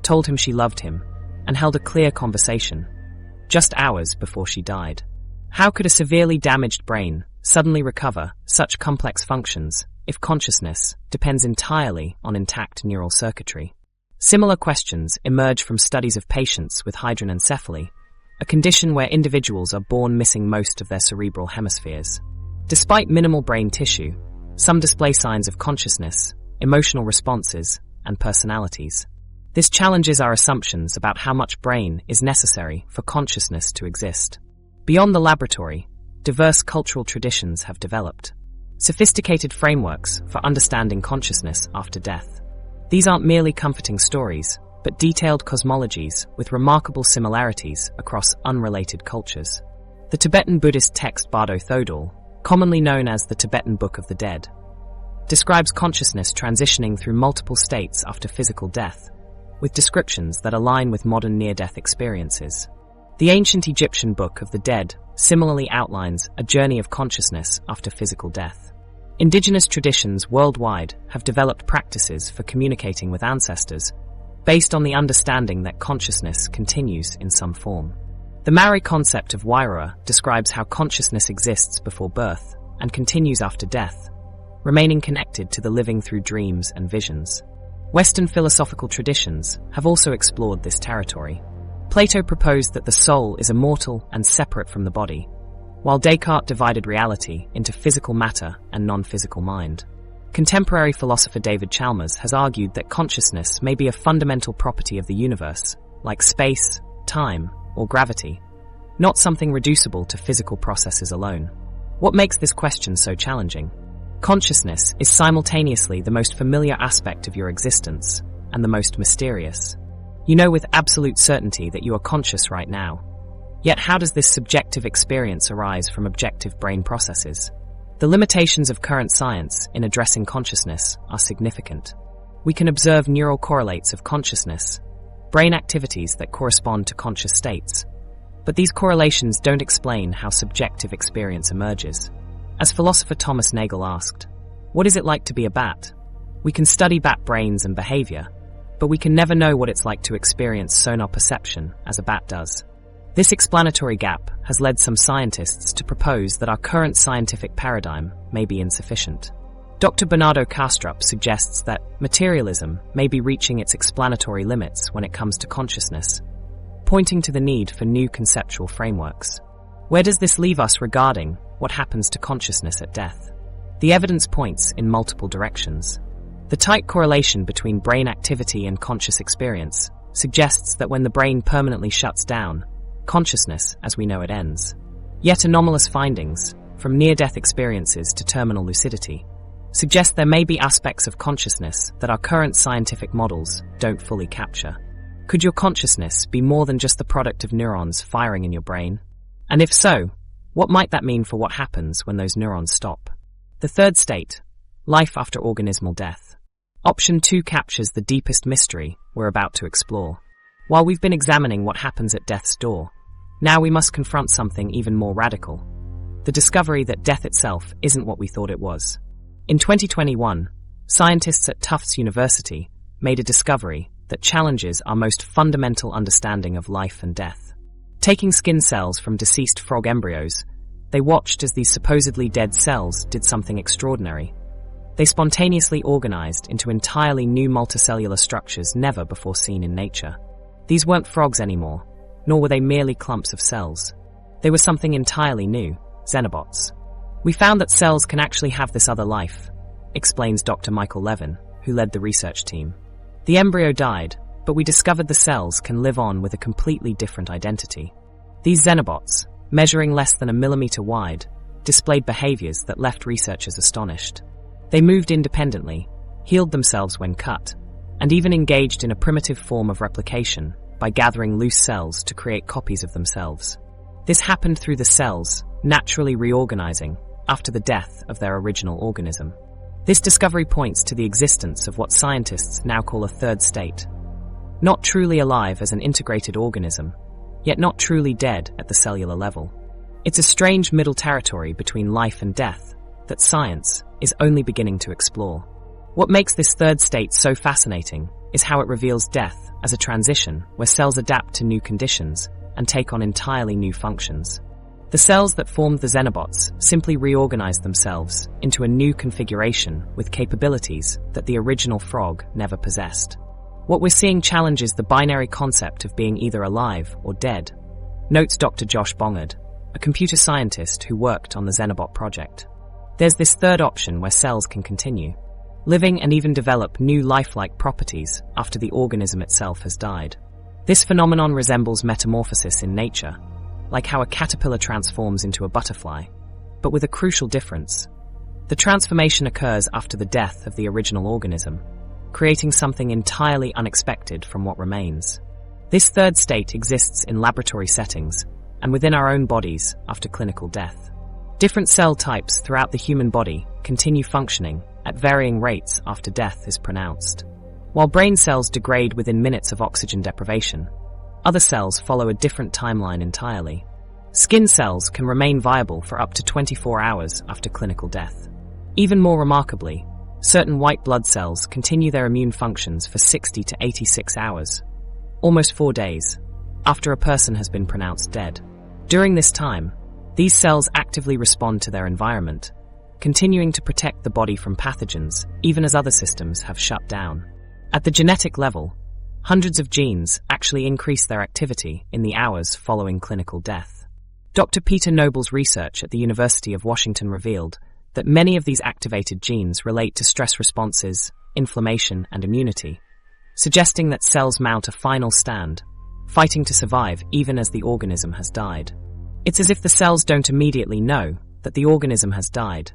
told him she loved him, and held a clear conversation, just hours before she died. How could a severely damaged brain suddenly recover such complex functions if consciousness depends entirely on intact neural circuitry? Similar questions emerge from studies of patients with hydranencephaly, a condition where individuals are born missing most of their cerebral hemispheres. Despite minimal brain tissue, some display signs of consciousness, emotional responses, and personalities. This challenges our assumptions about how much brain is necessary for consciousness to exist. Beyond the laboratory, diverse cultural traditions have developed sophisticated frameworks for understanding consciousness after death. These aren't merely comforting stories, but detailed cosmologies with remarkable similarities across unrelated cultures. The Tibetan Buddhist text Bardo Thodol, commonly known as the Tibetan Book of the Dead, describes consciousness transitioning through multiple states after physical death, with descriptions that align with modern near-death experiences. The ancient Egyptian Book of the Dead similarly outlines a journey of consciousness after physical death. Indigenous traditions worldwide have developed practices for communicating with ancestors based on the understanding that consciousness continues in some form. The Maori concept of Wairua describes how consciousness exists before birth and continues after death, remaining connected to the living through dreams and visions. Western philosophical traditions have also explored this territory. Plato proposed that the soul is immortal and separate from the body, while Descartes divided reality into physical matter and non-physical mind. Contemporary philosopher David Chalmers has argued that consciousness may be a fundamental property of the universe, like space, time, or gravity, not something reducible to physical processes alone. What makes this question so challenging? Consciousness is simultaneously the most familiar aspect of your existence and the most mysterious. You know with absolute certainty that you are conscious right now. Yet how does this subjective experience arise from objective brain processes? The limitations of current science in addressing consciousness are significant. We can observe neural correlates of consciousness, brain activities that correspond to conscious states, but these correlations don't explain how subjective experience emerges. As philosopher Thomas Nagel asked, "What is it like to be a bat?" We can study bat brains and behavior, but we can never know what it's like to experience sonar perception as a bat does. This explanatory gap has led some scientists to propose that our current scientific paradigm may be insufficient. Dr. Bernardo Kastrup suggests that materialism may be reaching its explanatory limits when it comes to consciousness, pointing to the need for new conceptual frameworks. Where does this leave us regarding what happens to consciousness at death? The evidence points in multiple directions. The tight correlation between brain activity and conscious experience suggests that when the brain permanently shuts down, consciousness, as we know it, ends. Yet anomalous findings, from near-death experiences to terminal lucidity, suggest there may be aspects of consciousness that our current scientific models don't fully capture. Could your consciousness be more than just the product of neurons firing in your brain? And if so, what might that mean for what happens when those neurons stop? The third state, life after organismal death. Option 2 captures the deepest mystery we're about to explore. While we've been examining what happens at death's door, now we must confront something even more radical: the discovery that death itself isn't what we thought it was. In 2021, scientists at Tufts University made a discovery that challenges our most fundamental understanding of life and death. Taking skin cells from deceased frog embryos, they watched as these supposedly dead cells did something extraordinary. They spontaneously organized into entirely new multicellular structures never before seen in nature. These weren't frogs anymore, nor were they merely clumps of cells. They were something entirely new, xenobots. We found that cells can actually have this other life, explains Dr. Michael Levin, who led the research team. The embryo died, but we discovered the cells can live on with a completely different identity. These xenobots, measuring less than a millimeter wide, displayed behaviors that left researchers astonished. They moved independently, healed themselves when cut, and even engaged in a primitive form of replication by gathering loose cells to create copies of themselves. This happened through the cells naturally reorganizing after the death of their original organism. This discovery points to the existence of what scientists now call a third state. Not truly alive as an integrated organism, yet not truly dead at the cellular level. It's a strange middle territory between life and death that science is only beginning to explore. What makes this third state so fascinating is how it reveals death as a transition where cells adapt to new conditions and take on entirely new functions. The cells that formed the xenobots simply reorganized themselves into a new configuration with capabilities that the original frog never possessed. What we're seeing challenges the binary concept of being either alive or dead, notes Dr. Josh Bongard, a computer scientist who worked on the Xenobot project. There's this third option where cells can continue, living and even develop new lifelike properties after the organism itself has died. This phenomenon resembles metamorphosis in nature, like how a caterpillar transforms into a butterfly, but with a crucial difference. The transformation occurs after the death of the original organism, creating something entirely unexpected from what remains. This third state exists in laboratory settings and within our own bodies after clinical death. Different cell types throughout the human body continue functioning at varying rates after death is pronounced. While brain cells degrade within minutes of oxygen deprivation, other cells follow a different timeline entirely. Skin cells can remain viable for up to 24 hours after clinical death. Even more remarkably, certain white blood cells continue their immune functions for 60 to 86 hours, almost 4 days, after a person has been pronounced dead. During this time, these cells actively respond to their environment, continuing to protect the body from pathogens even as other systems have shut down. At the genetic level, hundreds of genes actually increase their activity in the hours following clinical death. Dr. Peter Noble's research at the University of Washington revealed that many of these activated genes relate to stress responses, inflammation, and immunity, suggesting that cells mount a final stand, fighting to survive even as the organism has died. It's as if the cells don't immediately know that the organism has died,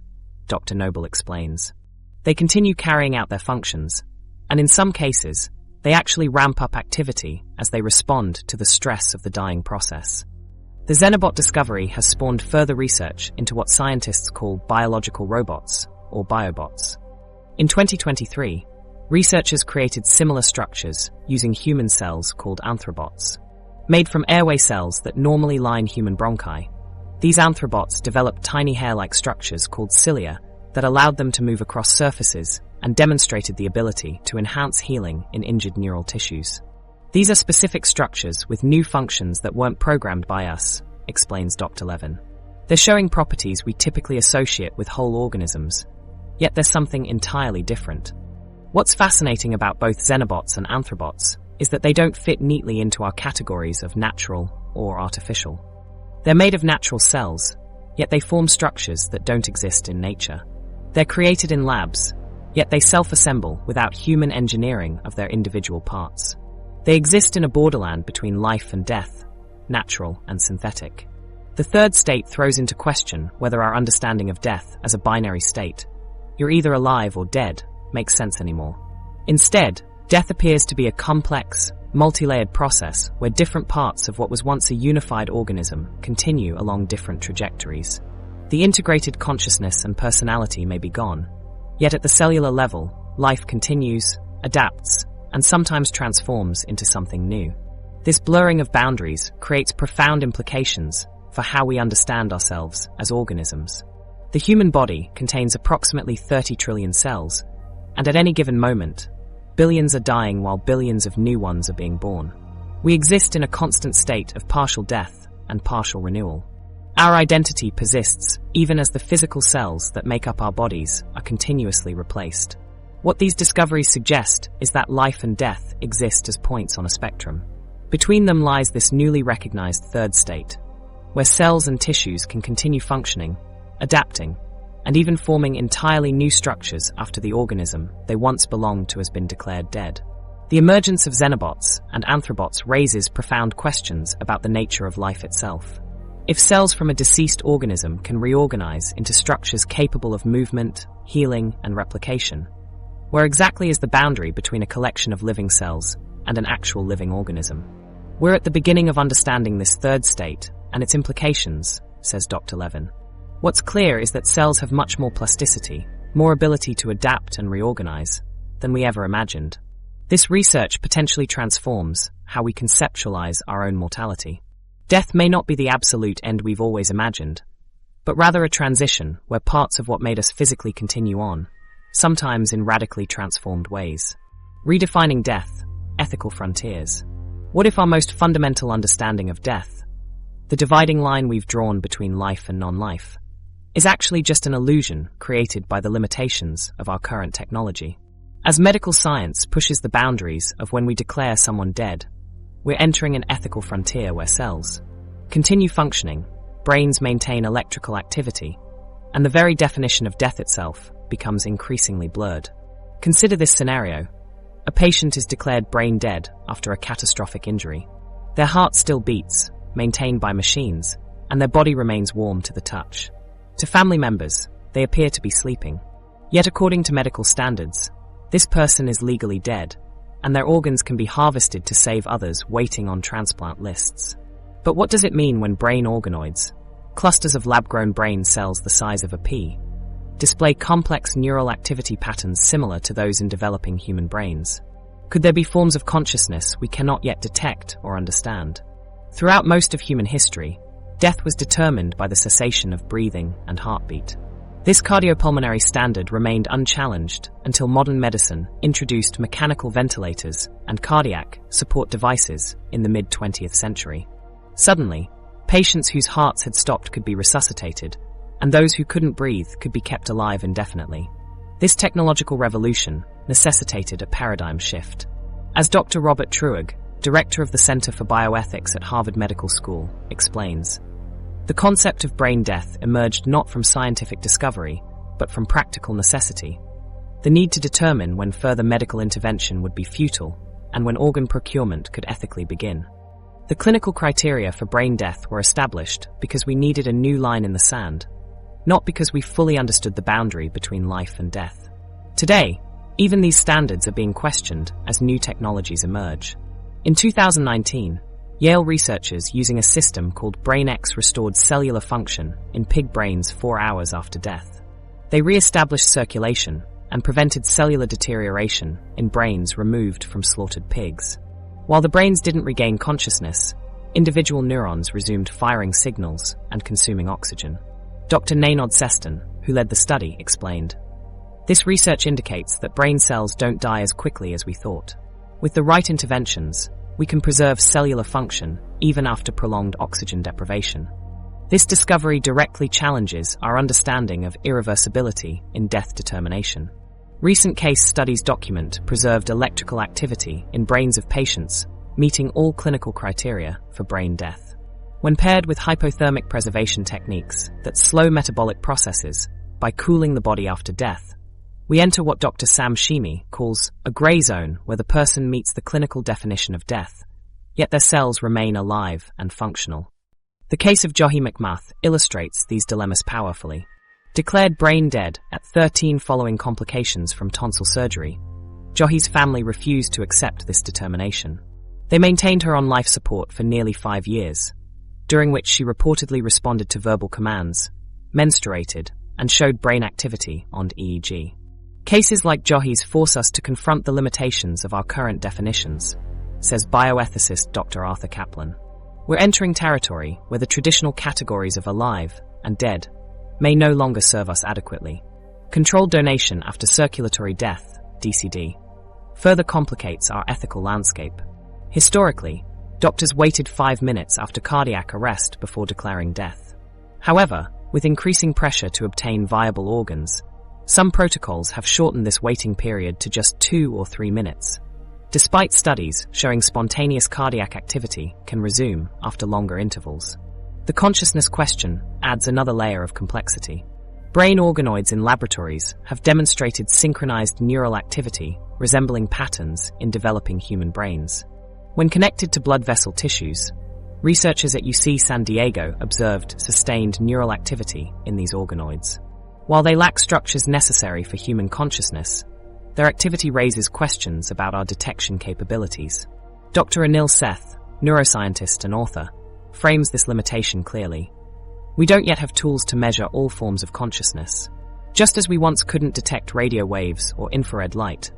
Dr. Noble explains. They continue carrying out their functions, and in some cases, they actually ramp up activity as they respond to the stress of the dying process. The Xenobot discovery has spawned further research into what scientists call biological robots, or biobots. In 2023, researchers created similar structures using human cells called anthrobots. Made from airway cells that normally line human bronchi, these anthrobots developed tiny hair-like structures called cilia that allowed them to move across surfaces and demonstrated the ability to enhance healing in injured neural tissues. These are specific structures with new functions that weren't programmed by us, explains Dr. Levin. They're showing properties we typically associate with whole organisms, yet there's something entirely different. What's fascinating about both xenobots and anthrobots is that they don't fit neatly into our categories of natural or artificial. They're made of natural cells, yet they form structures that don't exist in nature. They're created in labs, yet they self-assemble without human engineering of their individual parts. They exist in a borderland between life and death, natural and synthetic. The third state throws into question whether our understanding of death as a binary state, you're either alive or dead, makes sense anymore. Instead, death appears to be a complex, multi-layered process where different parts of what was once a unified organism continue along different trajectories. The integrated consciousness and personality may be gone, yet at the cellular level, life continues, adapts, and sometimes transforms into something new. This blurring of boundaries creates profound implications for how we understand ourselves as organisms. The human body contains approximately 30 trillion cells, and at any given moment, billions are dying while billions of new ones are being born. We exist in a constant state of partial death and partial renewal. Our identity persists even as the physical cells that make up our bodies are continuously replaced. What these discoveries suggest is that life and death exist as points on a spectrum. Between them lies this newly recognized third state, where cells and tissues can continue functioning, adapting, and even forming entirely new structures after the organism they once belonged to has been declared dead. The emergence of xenobots and anthrobots raises profound questions about the nature of life itself. If cells from a deceased organism can reorganize into structures capable of movement, healing, and replication, where exactly is the boundary between a collection of living cells and an actual living organism? We're at the beginning of understanding this third state and its implications, says Dr. Levin. What's clear is that cells have much more plasticity, more ability to adapt and reorganize, than we ever imagined. This research potentially transforms how we conceptualize our own mortality. Death may not be the absolute end we've always imagined, but rather a transition where parts of what made us physically continue on, sometimes in radically transformed ways. Redefining death, ethical frontiers. What if our most fundamental understanding of death, the dividing line we've drawn between life and non-life, is actually just an illusion created by the limitations of our current technology? As medical science pushes the boundaries of when we declare someone dead, we're entering an ethical frontier where cells continue functioning, brains maintain electrical activity, and the very definition of death itself becomes increasingly blurred. Consider this scenario. A patient is declared brain dead after a catastrophic injury. Their heart still beats, maintained by machines, and their body remains warm to the touch. To family members, they appear to be sleeping. Yet according to medical standards, this person is legally dead, and their organs can be harvested to save others waiting on transplant lists. But what does it mean when brain organoids, clusters of lab-grown brain cells the size of a pea, display complex neural activity patterns similar to those in developing human brains? Could there be forms of consciousness we cannot yet detect or understand? Throughout most of human history, death was determined by the cessation of breathing and heartbeat. This cardiopulmonary standard remained unchallenged until modern medicine introduced mechanical ventilators and cardiac support devices in the mid-20th century. Suddenly, patients whose hearts had stopped could be resuscitated, and those who couldn't breathe could be kept alive indefinitely. This technological revolution necessitated a paradigm shift. As Dr. Robert Truog, director of the Center for Bioethics at Harvard Medical School, explains, the concept of brain death emerged not from scientific discovery, but from practical necessity. The need to determine when further medical intervention would be futile and when organ procurement could ethically begin. The clinical criteria for brain death were established because we needed a new line in the sand, not because we fully understood the boundary between life and death. Today, even these standards are being questioned as new technologies emerge. In 2019, Yale researchers using a system called BrainX restored cellular function in pig brains 4 hours after death. They re-established circulation and prevented cellular deterioration in brains removed from slaughtered pigs. While the brains didn't regain consciousness, individual neurons resumed firing signals and consuming oxygen. Dr. Naynod Seston, who led the study, explained, this research indicates that brain cells don't die as quickly as we thought. With the right interventions, we can preserve cellular function even after prolonged oxygen deprivation. This discovery directly challenges our understanding of irreversibility in death determination. Recent case studies document preserved electrical activity in brains of patients meeting all clinical criteria for brain death. When paired with hypothermic preservation techniques that slow metabolic processes by cooling the body after death, we enter what Dr. Sam Shimi calls a gray zone where the person meets the clinical definition of death, yet their cells remain alive and functional. The case of Johi McMath illustrates these dilemmas powerfully. Declared brain dead at 13 following complications from tonsil surgery, Johi's family refused to accept this determination. They maintained her on life support for nearly 5 years, during which she reportedly responded to verbal commands, menstruated, and showed brain activity on EEG. Cases like Johi's force us to confront the limitations of our current definitions, says bioethicist Dr. Arthur Kaplan. We're entering territory where the traditional categories of alive and dead may no longer serve us adequately. Controlled donation after circulatory death, DCD, further complicates our ethical landscape. Historically, doctors waited 5 minutes after cardiac arrest before declaring death. However, with increasing pressure to obtain viable organs, some protocols have shortened this waiting period to just 2 or 3 minutes, despite studies showing spontaneous cardiac activity can resume after longer intervals. The consciousness question adds another layer of complexity. Brain organoids in laboratories have demonstrated synchronized neural activity resembling patterns in developing human brains. When connected to blood vessel tissues, researchers at UC San Diego observed sustained neural activity in these organoids. While they lack structures necessary for human consciousness, their activity raises questions about our detection capabilities. Dr. Anil Seth, neuroscientist and author, frames this limitation clearly. We don't yet have tools to measure all forms of consciousness. Just as we once couldn't detect radio waves or infrared light,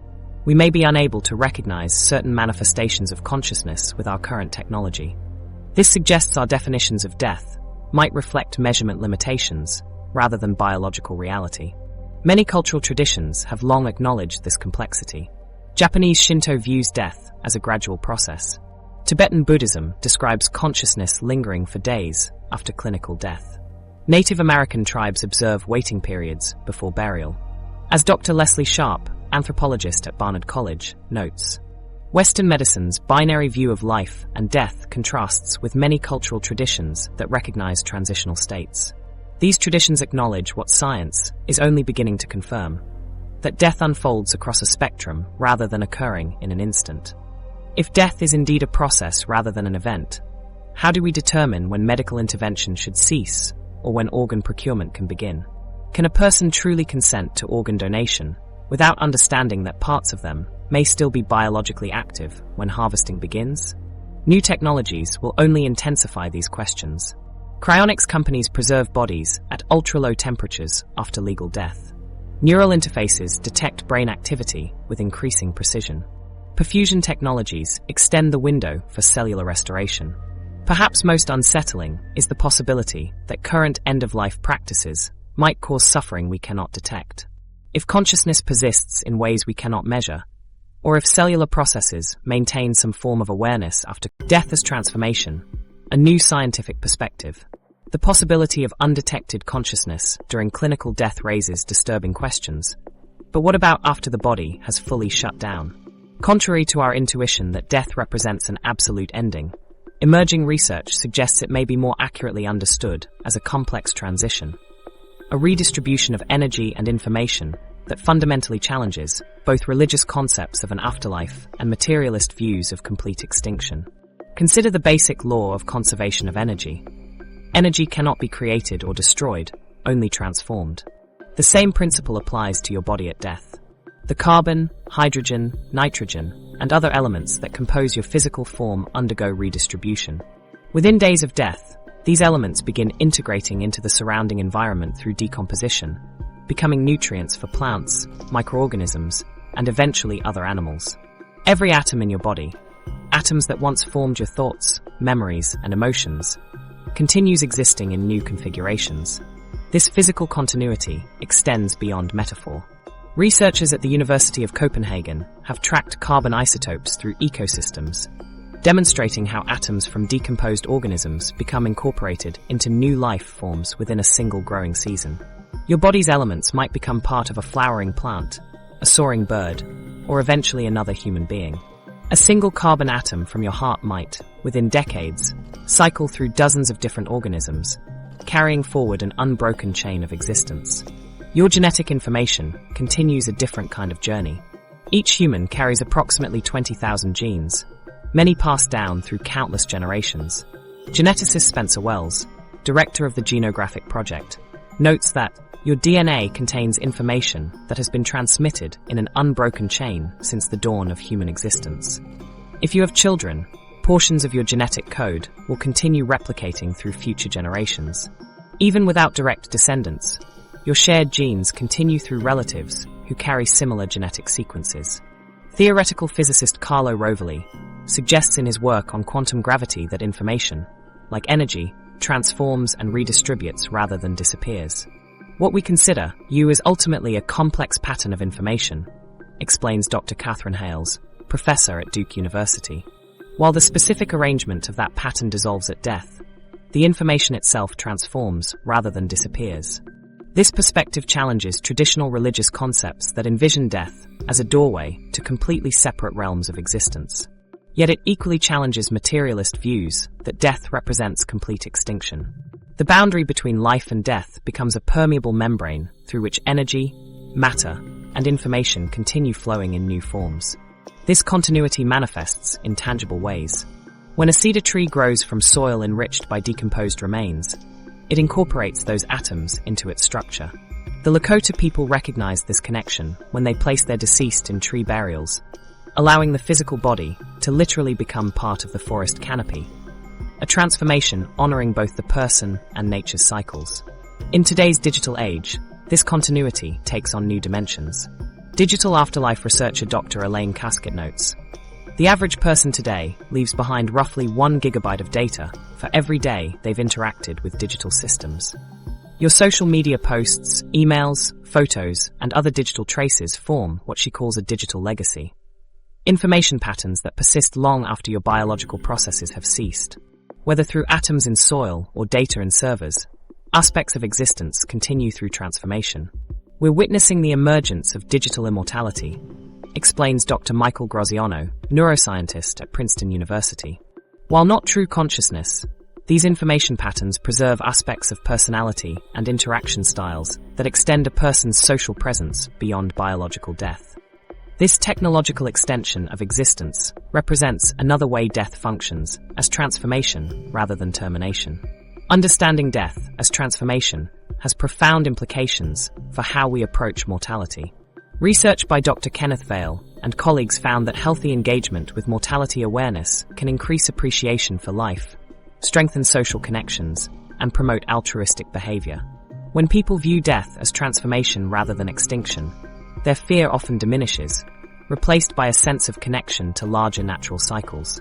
we may be unable to recognize certain manifestations of consciousness with our current technology. This suggests our definitions of death might reflect measurement limitations rather than biological reality. Many cultural traditions have long acknowledged this complexity. Japanese Shinto views death as a gradual process. Tibetan Buddhism describes consciousness lingering for days after clinical death. Native American tribes observe waiting periods before burial. As Dr. Leslie Sharp, anthropologist at Barnard College, notes, Western medicine's binary view of life and death contrasts with many cultural traditions that recognize transitional states. These traditions acknowledge what science is only beginning to confirm, that death unfolds across a spectrum rather than occurring in an instant. If death is indeed a process rather than an event, how do we determine when medical intervention should cease or when organ procurement can begin? Can a person truly consent to organ donation without understanding that parts of them may still be biologically active when harvesting begins? New technologies will only intensify these questions. Cryonics companies preserve bodies at ultra-low temperatures after legal death. Neural interfaces detect brain activity with increasing precision. Perfusion technologies extend the window for cellular restoration. Perhaps most unsettling is the possibility that current end-of-life practices might cause suffering we cannot detect. If consciousness persists in ways we cannot measure, or if cellular processes maintain some form of awareness after death as transformation, a new scientific perspective. The possibility of undetected consciousness during clinical death raises disturbing questions. But what about after the body has fully shut down? Contrary to our intuition that death represents an absolute ending, emerging research suggests it may be more accurately understood as a complex transition, a redistribution of energy and information that fundamentally challenges both religious concepts of an afterlife and materialist views of complete extinction. Consider the basic law of conservation of energy. Energy cannot be created or destroyed, only transformed. The same principle applies to your body at death. The carbon, hydrogen, nitrogen, and other elements that compose your physical form undergo redistribution. Within days of death, these elements begin integrating into the surrounding environment through decomposition, becoming nutrients for plants, microorganisms, and eventually other animals. Every atom in your body, atoms that once formed your thoughts, memories, and emotions, continues existing in new configurations. This physical continuity extends beyond metaphor. Researchers at the University of Copenhagen have tracked carbon isotopes through ecosystems, demonstrating how atoms from decomposed organisms become incorporated into new life forms within a single growing season. Your body's elements might become part of a flowering plant, a soaring bird, or eventually another human being. A single carbon atom from your heart might, within decades, cycle through dozens of different organisms, carrying forward an unbroken chain of existence. Your genetic information continues a different kind of journey. Each human carries approximately 20,000 genes, many passed down through countless generations. Geneticist Spencer Wells, director of the Genographic Project, notes that your DNA contains information that has been transmitted in an unbroken chain since the dawn of human existence. If you have children, portions of your genetic code will continue replicating through future generations. Even without direct descendants, your shared genes continue through relatives who carry similar genetic sequences. Theoretical physicist Carlo Rovelli suggests in his work on quantum gravity that information, like energy, transforms and redistributes rather than disappears. What we consider you is ultimately a complex pattern of information, explains Dr. Catherine Hales, professor at Duke University. While the specific arrangement of that pattern dissolves at death, the information itself transforms rather than disappears. This perspective challenges traditional religious concepts that envision death as a doorway to completely separate realms of existence. Yet it equally challenges materialist views that death represents complete extinction. The boundary between life and death becomes a permeable membrane through which energy, matter, and information continue flowing in new forms. This continuity manifests in tangible ways. When a cedar tree grows from soil enriched by decomposed remains, it incorporates those atoms into its structure. The Lakota people recognized this connection when they placed their deceased in tree burials, allowing the physical body to literally become part of the forest canopy, a transformation honoring both the person and nature's cycles. In today's digital age, this continuity takes on new dimensions. Digital afterlife researcher Dr. Elaine Casket notes, the average person today leaves behind roughly 1 gigabyte of data for every day they've interacted with digital systems. Your social media posts, emails, photos, and other digital traces form what she calls a digital legacy. Information patterns that persist long after your biological processes have ceased. Whether through atoms in soil or data in servers, aspects of existence continue through transformation. We're witnessing the emergence of digital immortality, explains Dr. Michael Graziano, neuroscientist at Princeton University. While not true consciousness, these information patterns preserve aspects of personality and interaction styles that extend a person's social presence beyond biological death. This technological extension of existence represents another way death functions, as transformation rather than termination. Understanding death as transformation has profound implications for how we approach mortality. Research by Dr. Kenneth Vale and colleagues found that healthy engagement with mortality awareness can increase appreciation for life, strengthen social connections, and promote altruistic behavior. When people view death as transformation rather than extinction, their fear often diminishes, replaced by a sense of connection to larger natural cycles.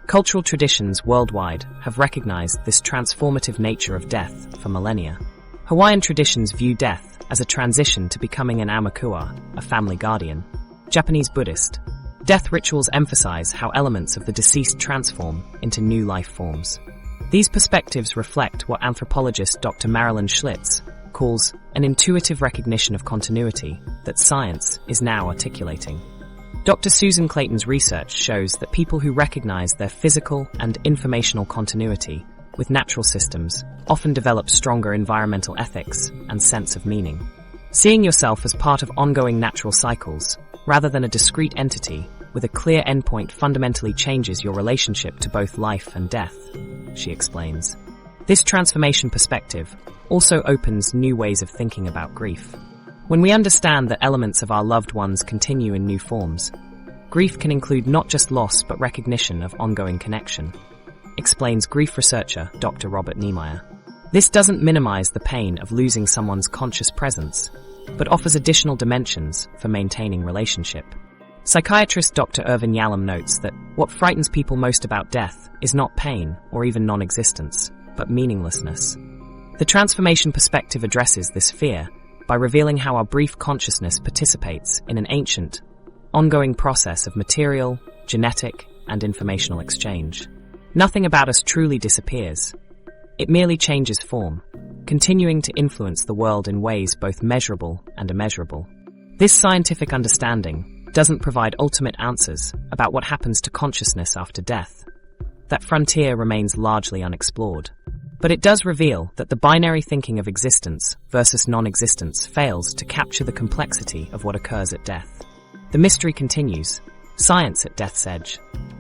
Cultural traditions worldwide have recognized this transformative nature of death for millennia. Hawaiian traditions view death as a transition to becoming an aumakua, a family guardian. Japanese Buddhist death rituals emphasize how elements of the deceased transform into new life forms. These perspectives reflect what anthropologist Dr. Marilyn Schlitz calls an intuitive recognition of continuity that science is now articulating. Dr. Susan Clayton's research shows that people who recognize their physical and informational continuity with natural systems often develop stronger environmental ethics and sense of meaning. Seeing yourself as part of ongoing natural cycles, rather than a discrete entity with a clear endpoint, fundamentally changes your relationship to both life and death, she explains. This transformation perspective also opens new ways of thinking about grief. When we understand that elements of our loved ones continue in new forms, grief can include not just loss but recognition of ongoing connection, explains grief researcher Dr. Robert Niemeyer. This doesn't minimize the pain of losing someone's conscious presence, but offers additional dimensions for maintaining relationship. Psychiatrist Dr. Irvin Yalom notes that what frightens people most about death is not pain or even non-existence, but meaninglessness. The transformation perspective addresses this fear by revealing how our brief consciousness participates in an ancient, ongoing process of material, genetic, and informational exchange. Nothing about us truly disappears. It merely changes form, continuing to influence the world in ways both measurable and immeasurable. This scientific understanding doesn't provide ultimate answers about what happens to consciousness after death. That frontier remains largely unexplored. But it does reveal that the binary thinking of existence versus non-existence fails to capture the complexity of what occurs at death. The mystery continues, science at death's edge.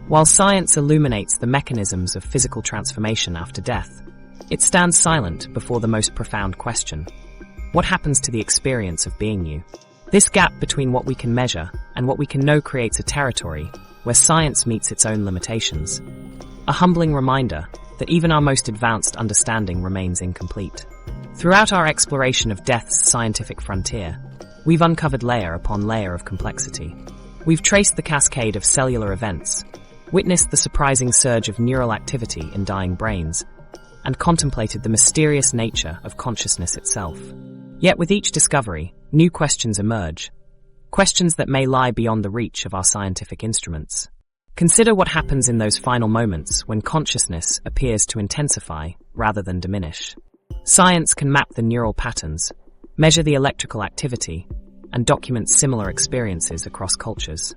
While science illuminates the mechanisms of physical transformation after death, it stands silent before the most profound question. What happens to the experience of being you? This gap between what we can measure and what we can know creates a territory where science meets its own limitations. A humbling reminder that even our most advanced understanding remains incomplete. Throughout our exploration of death's scientific frontier, we've uncovered layer upon layer of complexity. We've traced the cascade of cellular events, witnessed the surprising surge of neural activity in dying brains, and contemplated the mysterious nature of consciousness itself. Yet with each discovery, new questions emerge. Questions that may lie beyond the reach of our scientific instruments. Consider what happens in those final moments when consciousness appears to intensify rather than diminish. Science can map the neural patterns, measure the electrical activity, and document similar experiences across cultures.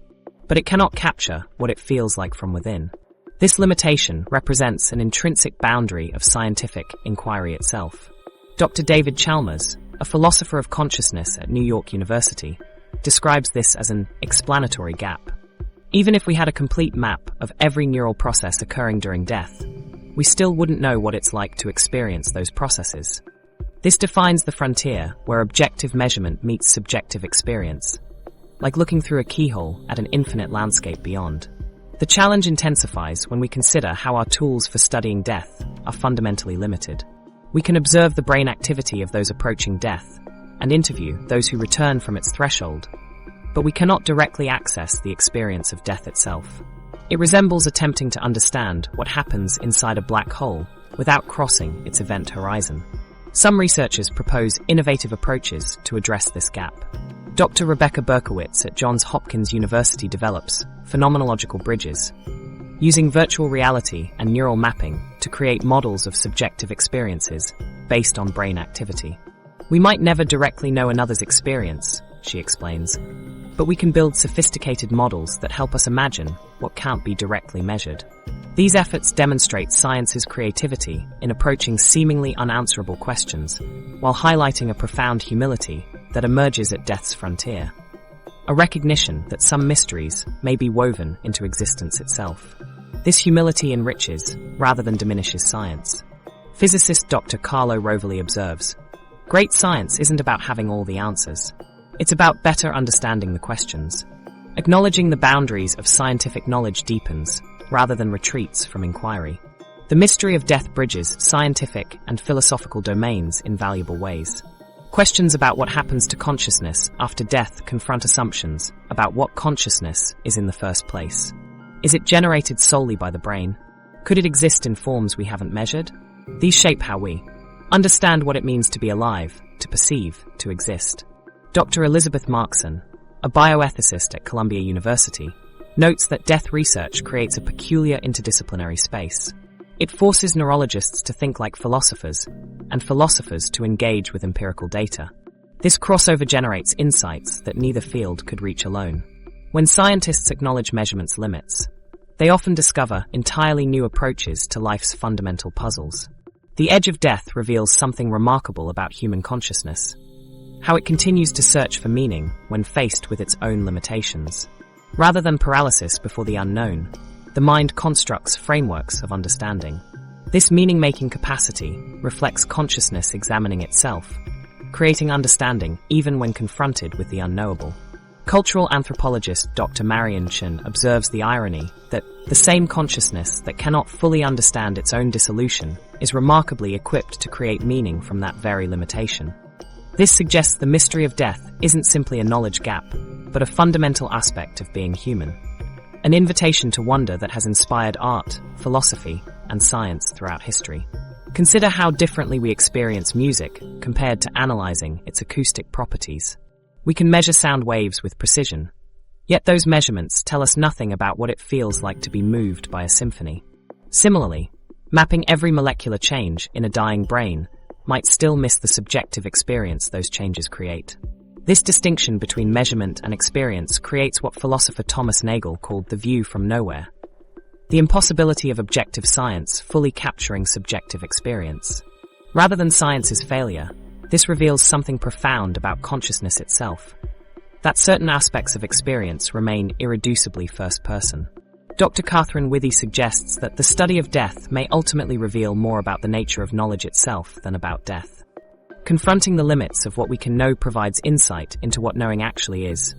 But it cannot capture what it feels like from within. This limitation represents an intrinsic boundary of scientific inquiry itself. Dr. David Chalmers, a philosopher of consciousness at New York University, describes this as an explanatory gap. Even if we had a complete map of every neural process occurring during death, we still wouldn't know what it's like to experience those processes. This defines the frontier where objective measurement meets subjective experience, like looking through a keyhole at an infinite landscape beyond. The challenge intensifies when we consider how our tools for studying death are fundamentally limited. We can observe the brain activity of those approaching death and interview those who return from its threshold, but we cannot directly access the experience of death itself. It resembles attempting to understand what happens inside a black hole without crossing its event horizon. Some researchers propose innovative approaches to address this gap. Dr. Rebecca Berkowitz at Johns Hopkins University develops phenomenological bridges, using virtual reality and neural mapping to create models of subjective experiences based on brain activity. We might never directly know another's experience, she explains, but we can build sophisticated models that help us imagine what can't be directly measured. These efforts demonstrate science's creativity in approaching seemingly unanswerable questions, while highlighting a profound humility that emerges at death's frontier. A recognition that some mysteries may be woven into existence itself. This humility enriches, rather than diminishes science. Physicist Dr. Carlo Rovelli observes, "Great science isn't about having all the answers. It's about better understanding the questions. Acknowledging the boundaries of scientific knowledge deepens, rather than retreats from inquiry. The mystery of death bridges scientific and philosophical domains in valuable ways. Questions about what happens to consciousness after death confront assumptions about what consciousness is in the first place. Is it generated solely by the brain? Could it exist in forms we haven't measured? These shape how we understand what it means to be alive, to perceive, to exist." Dr. Elizabeth Markson, a bioethicist at Columbia University, notes that death research creates a peculiar interdisciplinary space. It forces neurologists to think like philosophers, and philosophers to engage with empirical data. This crossover generates insights that neither field could reach alone. When scientists acknowledge measurement's limits, they often discover entirely new approaches to life's fundamental puzzles. The edge of death reveals something remarkable about human consciousness, how it continues to search for meaning when faced with its own limitations. Rather than paralysis before the unknown, the mind constructs frameworks of understanding. This meaning-making capacity reflects consciousness examining itself, creating understanding even when confronted with the unknowable. Cultural anthropologist Dr. Marion Chen observes the irony that the same consciousness that cannot fully understand its own dissolution is remarkably equipped to create meaning from that very limitation. This suggests the mystery of death isn't simply a knowledge gap, but a fundamental aspect of being human. An invitation to wonder that has inspired art, philosophy, and science throughout history. Consider how differently we experience music compared to analyzing its acoustic properties. We can measure sound waves with precision, yet those measurements tell us nothing about what it feels like to be moved by a symphony. Similarly, mapping every molecular change in a dying brain might still miss the subjective experience those changes create. This distinction between measurement and experience creates what philosopher Thomas Nagel called the view from nowhere, the impossibility of objective science fully capturing subjective experience. Rather than science's failure, this reveals something profound about consciousness itself, that certain aspects of experience remain irreducibly first-person. Dr. Catherine Withy suggests that the study of death may ultimately reveal more about the nature of knowledge itself than about death. Confronting the limits of what we can know provides insight into what knowing actually is,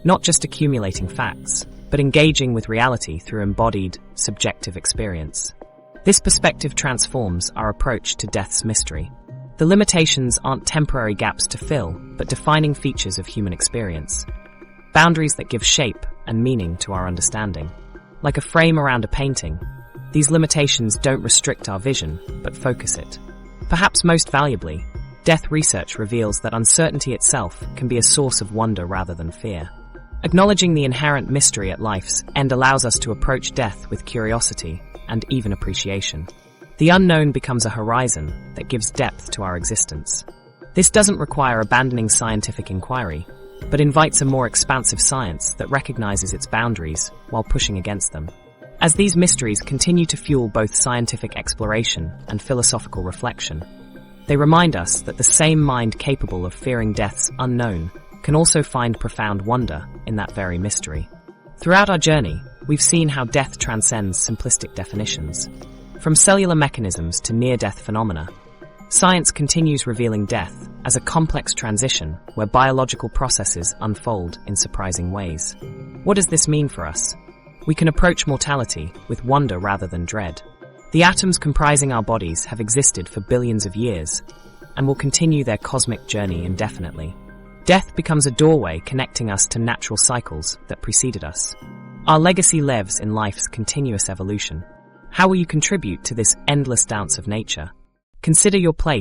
not just accumulating facts, but engaging with reality through embodied, subjective experience. This perspective transforms our approach to death's mystery. The limitations aren't temporary gaps to fill, but defining features of human experience. Boundaries that give shape and meaning to our understanding. Like a frame around a painting, these limitations don't restrict our vision, but focus it. Perhaps most valuably, Death research reveals that uncertainty itself can be a source of wonder rather than fear. Acknowledging the inherent mystery at life's end allows us to approach death with curiosity and even appreciation. The unknown becomes a horizon that gives depth to our existence. This doesn't require abandoning scientific inquiry, but invites a more expansive science that recognizes its boundaries while pushing against them. As these mysteries continue to fuel both scientific exploration and philosophical reflection, they remind us that the same mind capable of fearing death's unknown can also find profound wonder in that very mystery. Throughout our journey, we've seen how death transcends simplistic definitions. From cellular mechanisms to near-death phenomena, science continues revealing death as a complex transition where biological processes unfold in surprising ways. What does this mean for us? We can approach mortality with wonder rather than dread. The atoms comprising our bodies have existed for billions of years and will continue their cosmic journey indefinitely. Death becomes a doorway connecting us to natural cycles that preceded us. Our legacy lives in life's continuous evolution. How will you contribute to this endless dance of nature? Consider your place